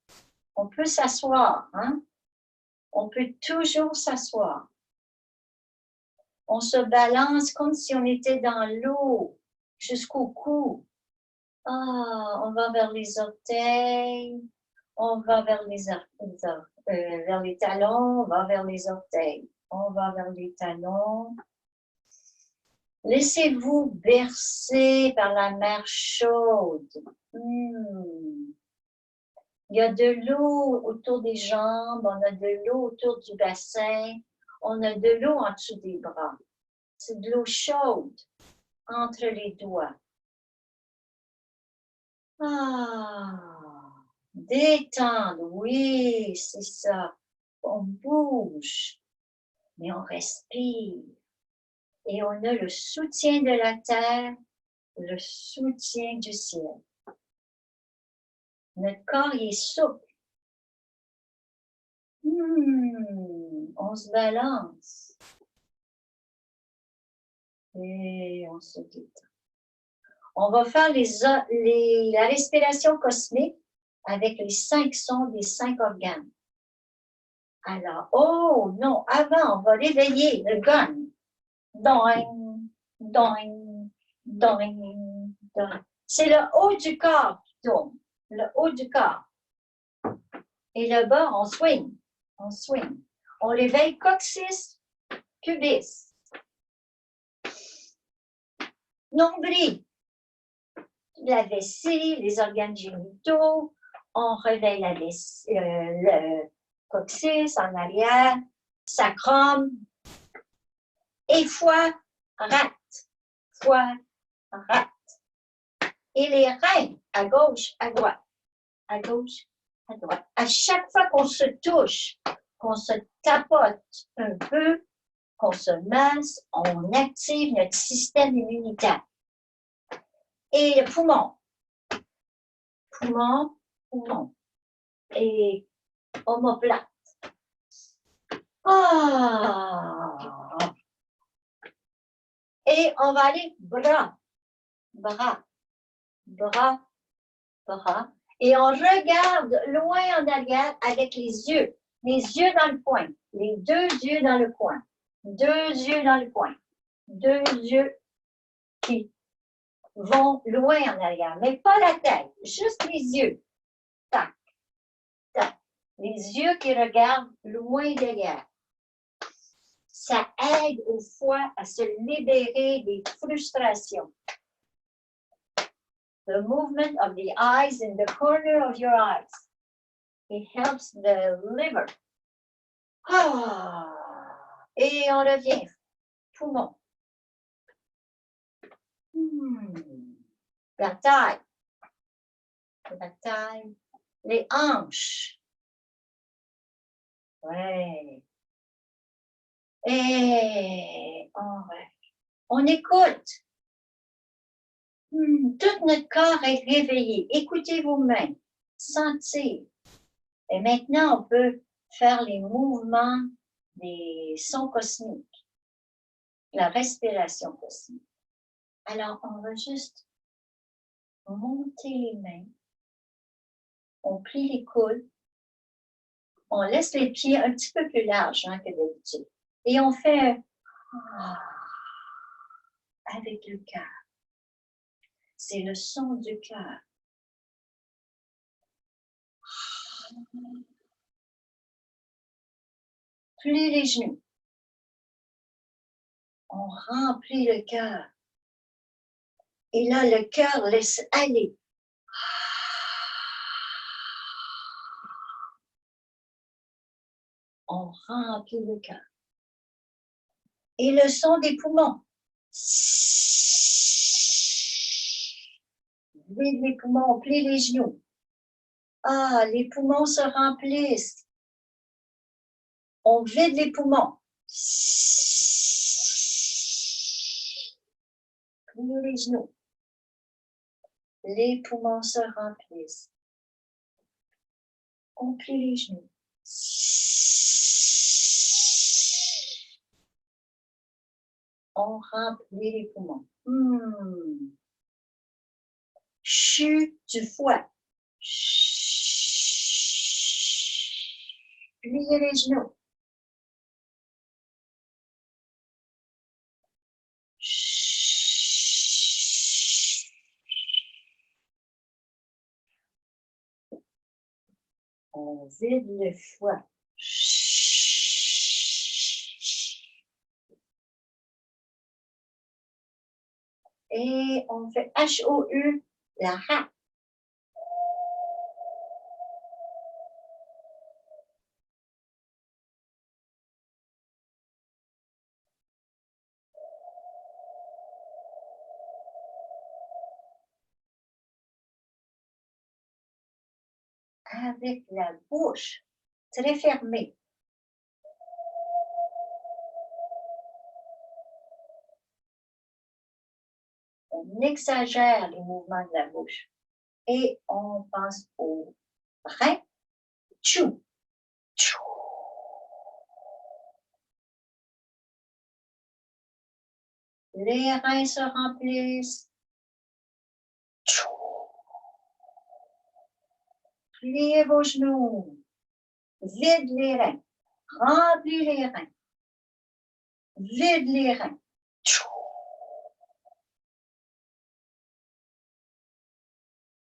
A: On peut s'asseoir, hein? On peut toujours s'asseoir. On se balance comme si on était dans l'eau jusqu'au cou. Ah, on va vers les orteils, on va vers vers les talons, on va vers les orteils, on va vers les talons. Laissez-vous bercer par la mer chaude. Il y a de l'eau autour des jambes, on a de l'eau autour du bassin, on a de l'eau en dessous des bras. C'est de l'eau chaude entre les doigts. Ah, détendre, oui, c'est ça. On bouge, mais on respire. Et on a le soutien de la terre, le soutien du ciel. Notre corps il est souple. On se balance. Et on se détend. On va faire la respiration cosmique avec les 5 sons des 5 organes. Alors, oh non, avant, on va réveiller le gong. Doing, doing, doing, doing. C'est le haut du corps qui tourne, le haut du corps. Et le bas, on swing, on swing. On réveille coccyx, pubis. Nombril, la vessie, les organes génitaux. On réveille le coccyx en arrière, sacrum. Et foie, rate, foie, rate. Et les reins, à gauche, à droite, à gauche, à droite. À chaque fois qu'on se touche, qu'on se tapote un peu, qu'on se masse, on active notre système immunitaire. Et le poumon, poumon, poumon. Et omoplate. Ah! Et on va aller bras, bras, bras, bras. Et on regarde loin en arrière avec les yeux dans le coin, les 2 yeux dans le coin, 2 yeux dans le coin, 2 yeux qui vont loin en arrière, mais pas la tête, juste les yeux. Tac, tac. Les yeux qui regardent loin derrière. Ça aide au foie à se libérer des frustrations. The movement of the eyes in the corner of your eyes. It helps the liver. Ah. Et on revient. Poumon. La taille. La taille. Les hanches. Ouais. Et on écoute. Tout notre corps est réveillé. Écoutez vos mains. Sentir. Et maintenant, on peut faire les mouvements des sons cosmiques. La respiration cosmique. Alors, on va juste monter les mains. On plie les coudes. On laisse les pieds un petit peu plus larges que d'habitude. Et on fait avec le cœur. C'est le son du cœur. Plie les genoux. On remplit le cœur. Et là, le cœur laisse aller. On remplit le cœur. Et le son des poumons. Vide les poumons, on plie les genoux. Ah, les poumons se remplissent. On vide les poumons. Pliez les genoux. Les poumons se remplissent. On plie les genoux. On remplit les poumons. Chute du foie. Pliez les genoux. On vide le foie. Et on fait H-O-U, la ha. Avec la bouche très fermée. On exagère les mouvements de la bouche. Et on pense au rein. Tchou, tchou. Les reins se remplissent. Tchou. Pliez vos genoux. Vide les reins. Remplis les reins. Vide les reins. Tchou.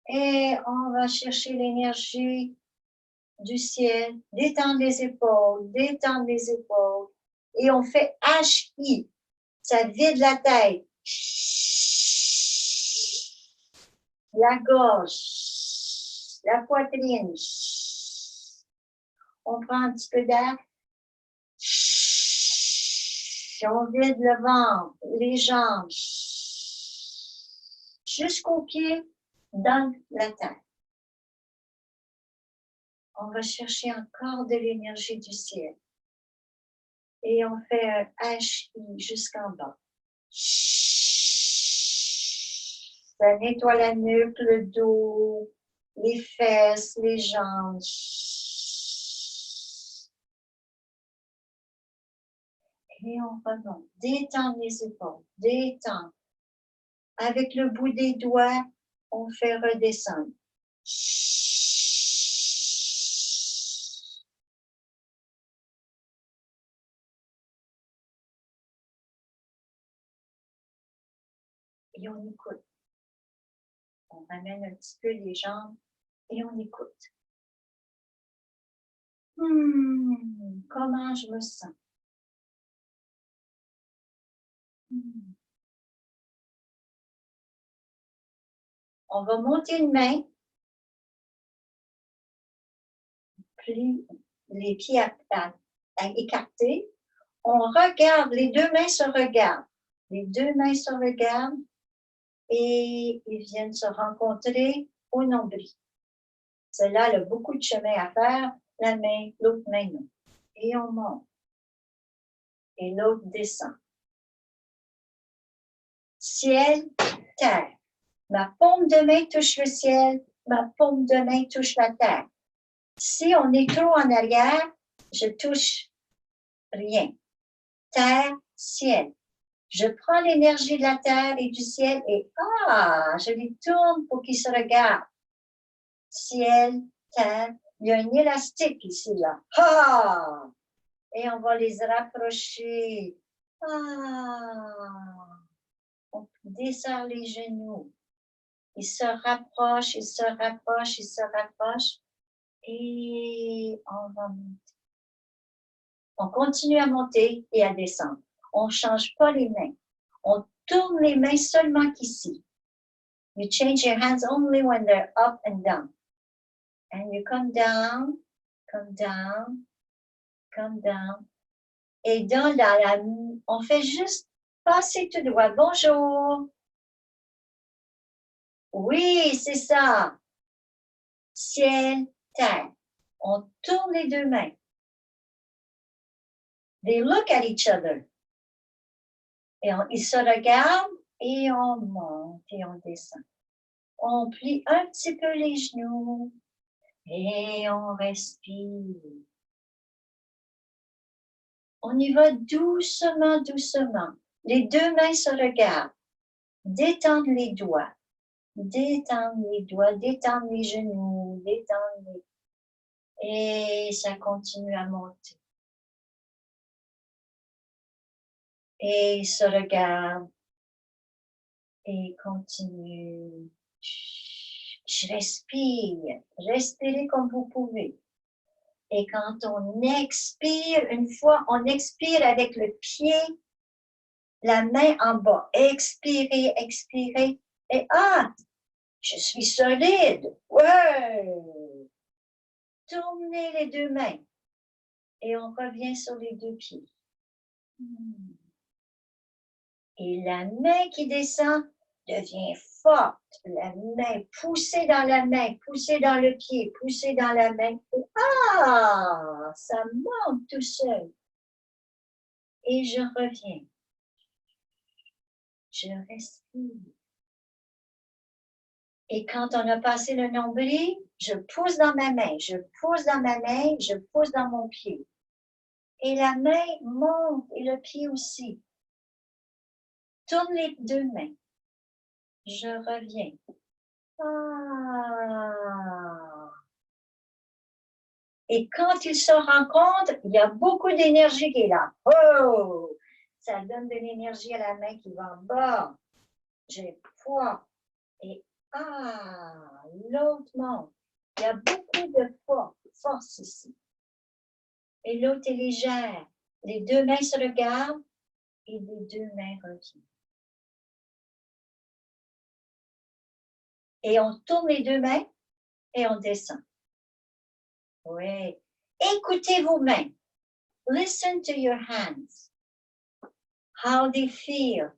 A: Et on va chercher l'énergie du ciel. Détendre les épaules, détendre les épaules. Et on fait H-I. Ça vide la tête. La gorge, la poitrine. On prend un petit peu d'air. On vide le ventre, les jambes. Jusqu'aux pieds dans la terre. On va chercher encore de l'énergie du ciel. Et on fait un H-I jusqu'en bas. Ça nettoie la nuque, le dos, les fesses, les jambes. Et on remonte. Détendre les épaules. Détendre. Avec le bout des doigts, on fait redescendre. Et on écoute. On ramène un petit peu les jambes et on écoute. Comment je me sens? On va monter une main, plie les pieds à écartés. On regarde, les deux mains se regardent. Les deux mains se regardent et ils viennent se rencontrer au nombril. Celle-là a beaucoup de chemin à faire, la main, l'autre main non. Et on monte. Et l'autre descend. Ciel, terre. Ma paume de main touche le ciel, ma paume de main touche la terre. Si on est trop en arrière, je touche rien. Terre, ciel. Je prends l'énergie de la terre et du ciel et je les tourne pour qu'ils se regardent. Ciel, terre, il y a un élastique ici, là. Et on va les rapprocher. On desserre les genoux. Ils se rapprochent, ils se rapprochent, ils se rapprochent. Et on va monter. On continue à monter et à descendre. On ne change pas les mains. On tourne les mains seulement qu'ici. You change your hands only when they're up and down. And you come down, come down, come down. Et on fait juste passer tout droit. Bonjour. Oui, c'est ça. Ciel, terre. On tourne les deux mains. They look at each other. Et ils se regardent et on monte et on descend. On plie un petit peu les genoux et on respire. On y va doucement, doucement. Les deux mains se regardent. Détendre les doigts. Détendre les doigts, détendre les genoux, détendre les... Et ça continue à monter. Et se regarde et continue. Je respire. Respirez comme vous pouvez. Et quand on expire, une fois, on expire avec le pied, la main en bas. Expirez, expirez. Et je suis solide. Ouais. Tournez les deux mains. Et on revient sur les deux pieds. Et la main qui descend devient forte. La main, poussée dans la main, poussée dans le pied, poussée dans la main. Ça monte tout seul. Et je reviens. Je respire. Et quand on a passé le nombril, je pousse dans ma main, je pousse dans ma main, je pousse dans mon pied. Et la main monte et le pied aussi. Tourne les deux mains. Je reviens. Et quand ils se rencontrent, il y a beaucoup d'énergie qui est là. Oh! Ça donne de l'énergie à la main qui va en bas. J'ai poids. Et l'autre monte. Il y a beaucoup de force ici. Et l'autre est légère. Les deux mains se regardent et les deux mains reviennent. Et on tourne les deux mains et on descend. Oui. Écoutez vos mains. Listen to your hands. How they feel.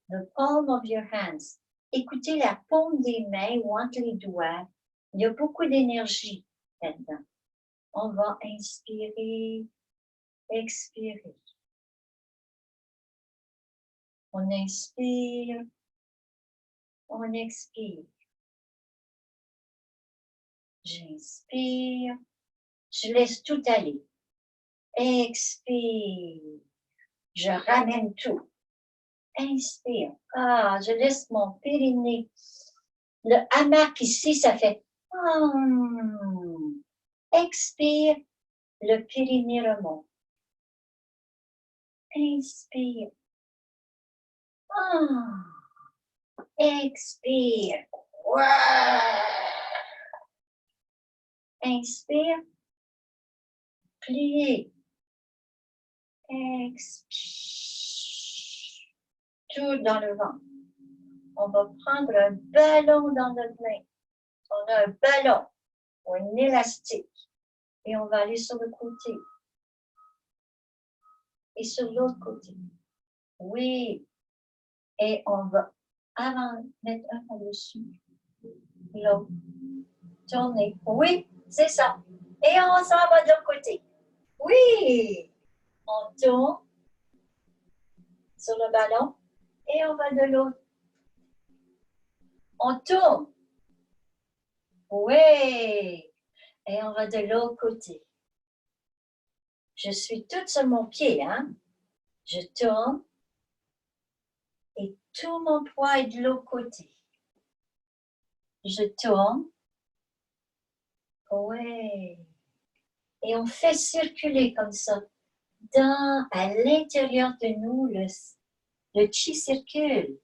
A: The palm of your hands. Écoutez la paume des mains ou entre les doigts. Il y a beaucoup d'énergie là-dedans. On va inspirer, expirer. On inspire, on expire. J'inspire, je laisse tout aller. Expire, je ramène tout. Inspire, je laisse mon périnée. Le hamac ici, ça fait expire, le périnée remonte. Inspire. Expire. Inspire. Plier. Expire. Tout dans le ventre. On va prendre un ballon dans notre main. On a un ballon ou un élastique. Et on va aller sur le côté. Et sur l'autre côté. Oui. Et on va avant mettre un par-dessus l'autre. Tourner. Oui, c'est ça. Et on s'en va de l'autre côté. Oui. On tourne sur le ballon et on va de l'autre. On tourne. Oui. Et on va de l'autre côté. Je suis toute sur mon pied, hein. Je tourne. Et tout mon poids est de l'autre côté. Je tourne. Oui. Et on fait circuler comme ça. À l'intérieur de nous, le chi circule.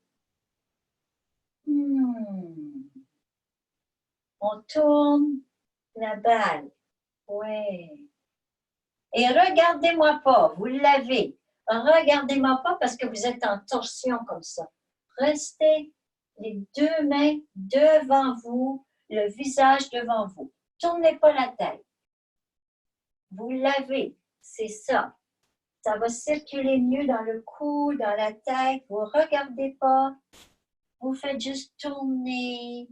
A: On tourne la balle. Oui. Et regardez-moi pas, vous l'avez. Regardez-moi pas parce que vous êtes en torsion comme ça. Restez les deux mains devant vous, le visage devant vous. Tournez pas la tête. Vous l'avez, c'est ça. Ça va circuler mieux dans le cou, dans la tête. Vous ne regardez pas. Vous faites juste tourner.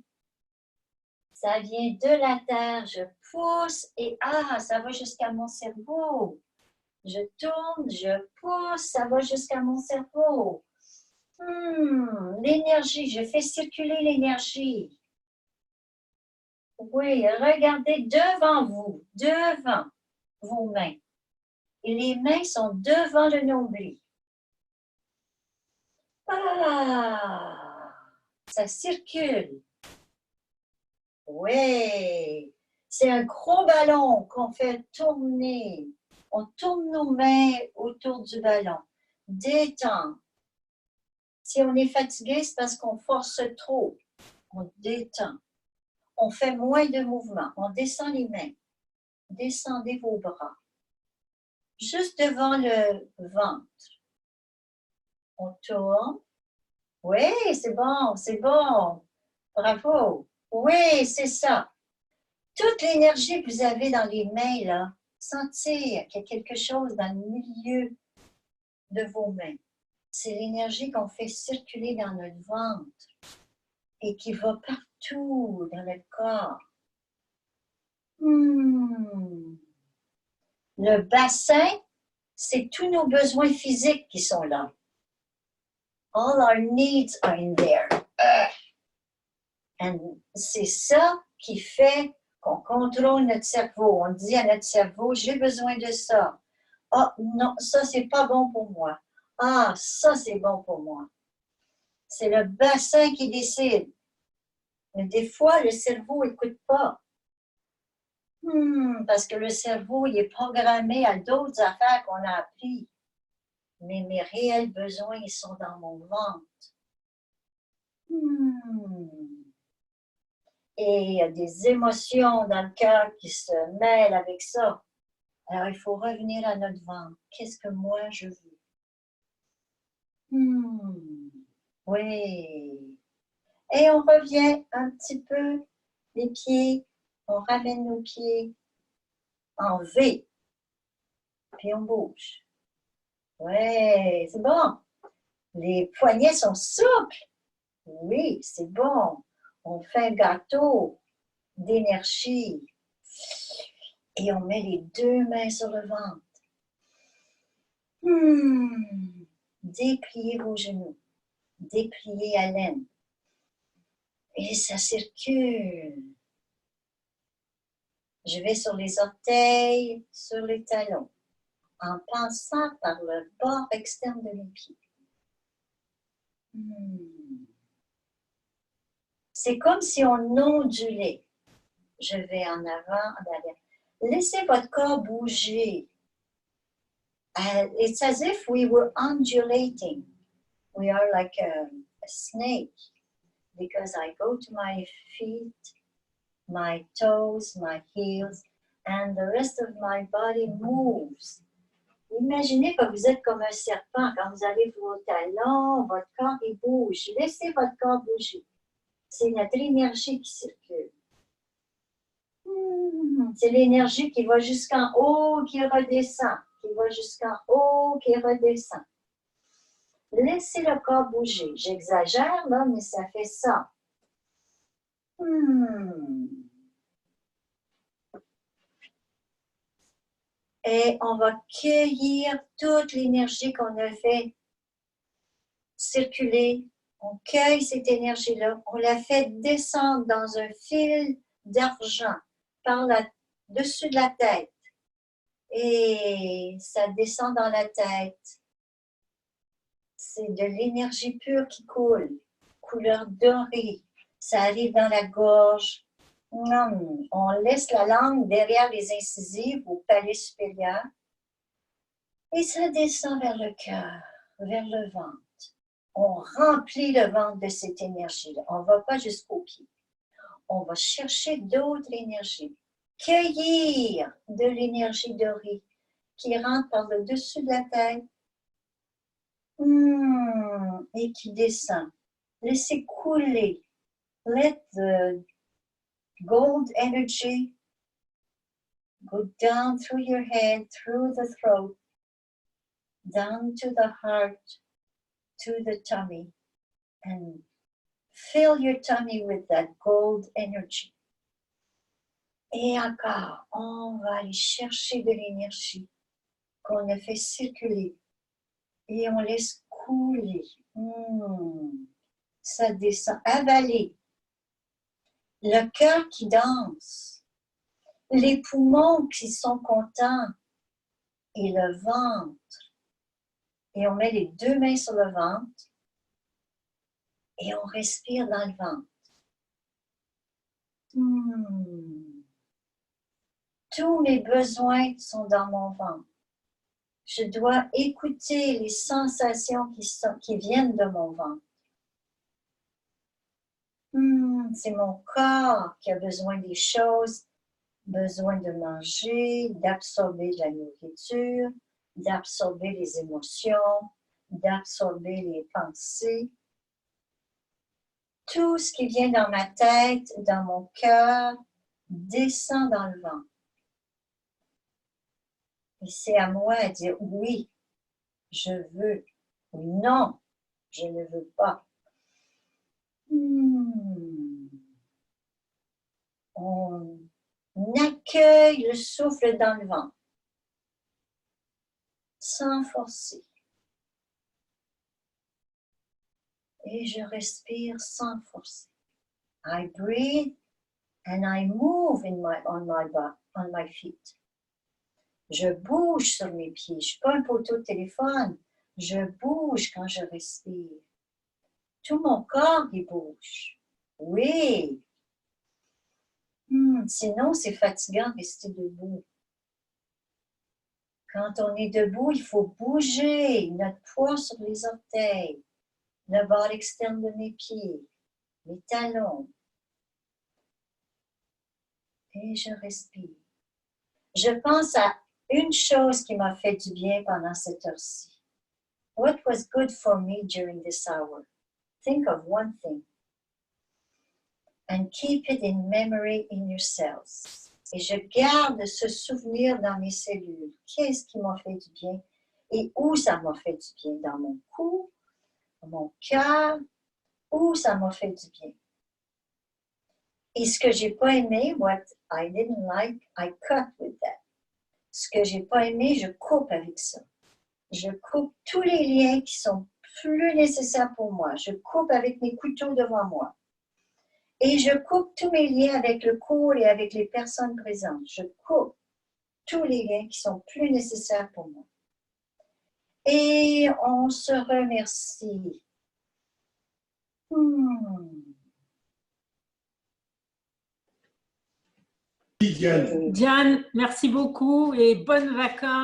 A: Ça vient de la terre. Je pousse et ça va jusqu'à mon cerveau. Je tourne, je pousse, ça va jusqu'à mon cerveau. L'énergie, je fais circuler l'énergie. Oui, regardez devant vous, devant vos mains. Et les mains sont devant le nombril. Ça circule. Oui, c'est un gros ballon qu'on fait tourner. On tourne nos mains autour du ballon. Détend. Si on est fatigué, c'est parce qu'on force trop. On détend. On fait moins de mouvements. On descend les mains. Descendez vos bras. Juste devant le ventre. On tourne. Oui, c'est bon, c'est bon. Bravo. Oui, c'est ça. Toute l'énergie que vous avez dans les mains, là, sentir qu'il y a quelque chose dans le milieu de vos mains. C'est l'énergie qu'on fait circuler dans notre ventre et qui va partout dans le corps. Le bassin, c'est tous nos besoins physiques qui sont là. All our needs are in there. Et c'est ça qui fait qu'on contrôle notre cerveau. On dit à notre cerveau, j'ai besoin de ça. Ah non, ça c'est pas bon pour moi. Ah, ça c'est bon pour moi. C'est le bassin qui décide. Mais des fois, le cerveau n'écoute pas. Parce que le cerveau, il est programmé à d'autres affaires qu'on a appris. Mais mes réels besoins, ils sont dans mon ventre. Et il y a des émotions dans le cœur qui se mêlent avec ça. Alors, il faut revenir à notre ventre. Qu'est-ce que moi, je veux? Oui. Et on revient un petit peu les pieds. On ramène nos pieds en V. Puis on bouge. Ouais, c'est bon. Les poignets sont souples. Oui, c'est bon. On fait un gâteau d'énergie. Et on met les deux mains sur le ventre. Dépliez vos genoux. Dépliez à l'aine. Et ça circule. Je vais sur les orteils, sur les talons, en passant par le bord externe de mes pieds. C'est comme si on ondulait. Je vais en avant, en arrière. Laissez votre corps bouger. It's as if we were undulating. We are like a snake because I go to my feet, my toes, my heels, and the rest of my body moves. Imaginez que vous êtes comme un serpent. Quand vous avez vos talons, votre corps, il bouge. Laissez votre corps bouger. C'est notre énergie qui circule. C'est l'énergie qui va jusqu'en haut, qui redescend. Qui va jusqu'en haut, qui redescend. Laissez le corps bouger. J'exagère, là, mais ça fait ça. Et on va cueillir toute l'énergie qu'on a fait circuler. On cueille cette énergie-là. On la fait descendre dans un fil d'argent par-dessus de la tête. Et ça descend dans la tête. C'est de l'énergie pure qui coule, couleur dorée. Ça arrive dans la gorge. On laisse la langue derrière les incisives au palais supérieur. Et ça descend vers le cœur, vers le ventre. On remplit le ventre de cette énergie-là. On ne va pas jusqu'au pied. On va chercher d'autres énergies. Cueillir de l'énergie dorée qui rentre par le dessus de la tête et qui descend. Laissez couler. Let the gold energy go down through your head, through the throat, down to the heart, to the tummy, and Fill your tummy with that gold energy. Et encore, on va aller chercher de l'énergie qu'on a fait circuler et on laisse couler. Ça descend, avaler. Le cœur qui danse, les poumons qui sont contents et le ventre. Et on met les 2 mains sur le ventre et on respire dans le ventre. Tous mes besoins sont dans mon ventre. Je dois écouter les sensations qui viennent de mon ventre. C'est mon corps qui a besoin des choses, besoin de manger, d'absorber de la nourriture, d'absorber les émotions, d'absorber les pensées. Tout ce qui vient dans ma tête, dans mon cœur, descend dans le ventre. Et c'est à moi de dire oui, je veux, ou non, je ne veux pas. On accueille le souffle dans le ventre, sans forcer. Et je respire sans forcer. I breathe and I move on my feet. Je bouge sur mes pieds. Je ne suis pas un poteau de téléphone. Je bouge quand je respire. Tout mon corps, il bouge. Oui. Sinon, c'est fatigant de rester debout. Quand on est debout, il faut bouger notre poids sur les orteils, le bord externe de mes pieds, les talons. Et je respire. Je pense à une chose qui m'a fait du bien pendant cette heure-ci. What was good for me during this hour? Think of one thing. And keep it in memory in your cells. Et je garde ce souvenir dans mes cellules. Qu'est-ce qui m'a fait du bien? Et où ça m'a fait du bien? Dans mon cou, dans mon cœur, où ça m'a fait du bien? Et ce que j'ai pas aimé, what I didn't like, I cut with that. Ce que j'ai pas aimé, je coupe avec ça. Je coupe tous les liens qui sont plus nécessaires pour moi. Je coupe avec mes couteaux devant moi. Et je coupe tous mes liens avec le cours et avec les personnes présentes. Je coupe tous les liens qui sont plus nécessaires pour moi. Et on se remercie.
C: Diane, merci beaucoup et bonnes vacances.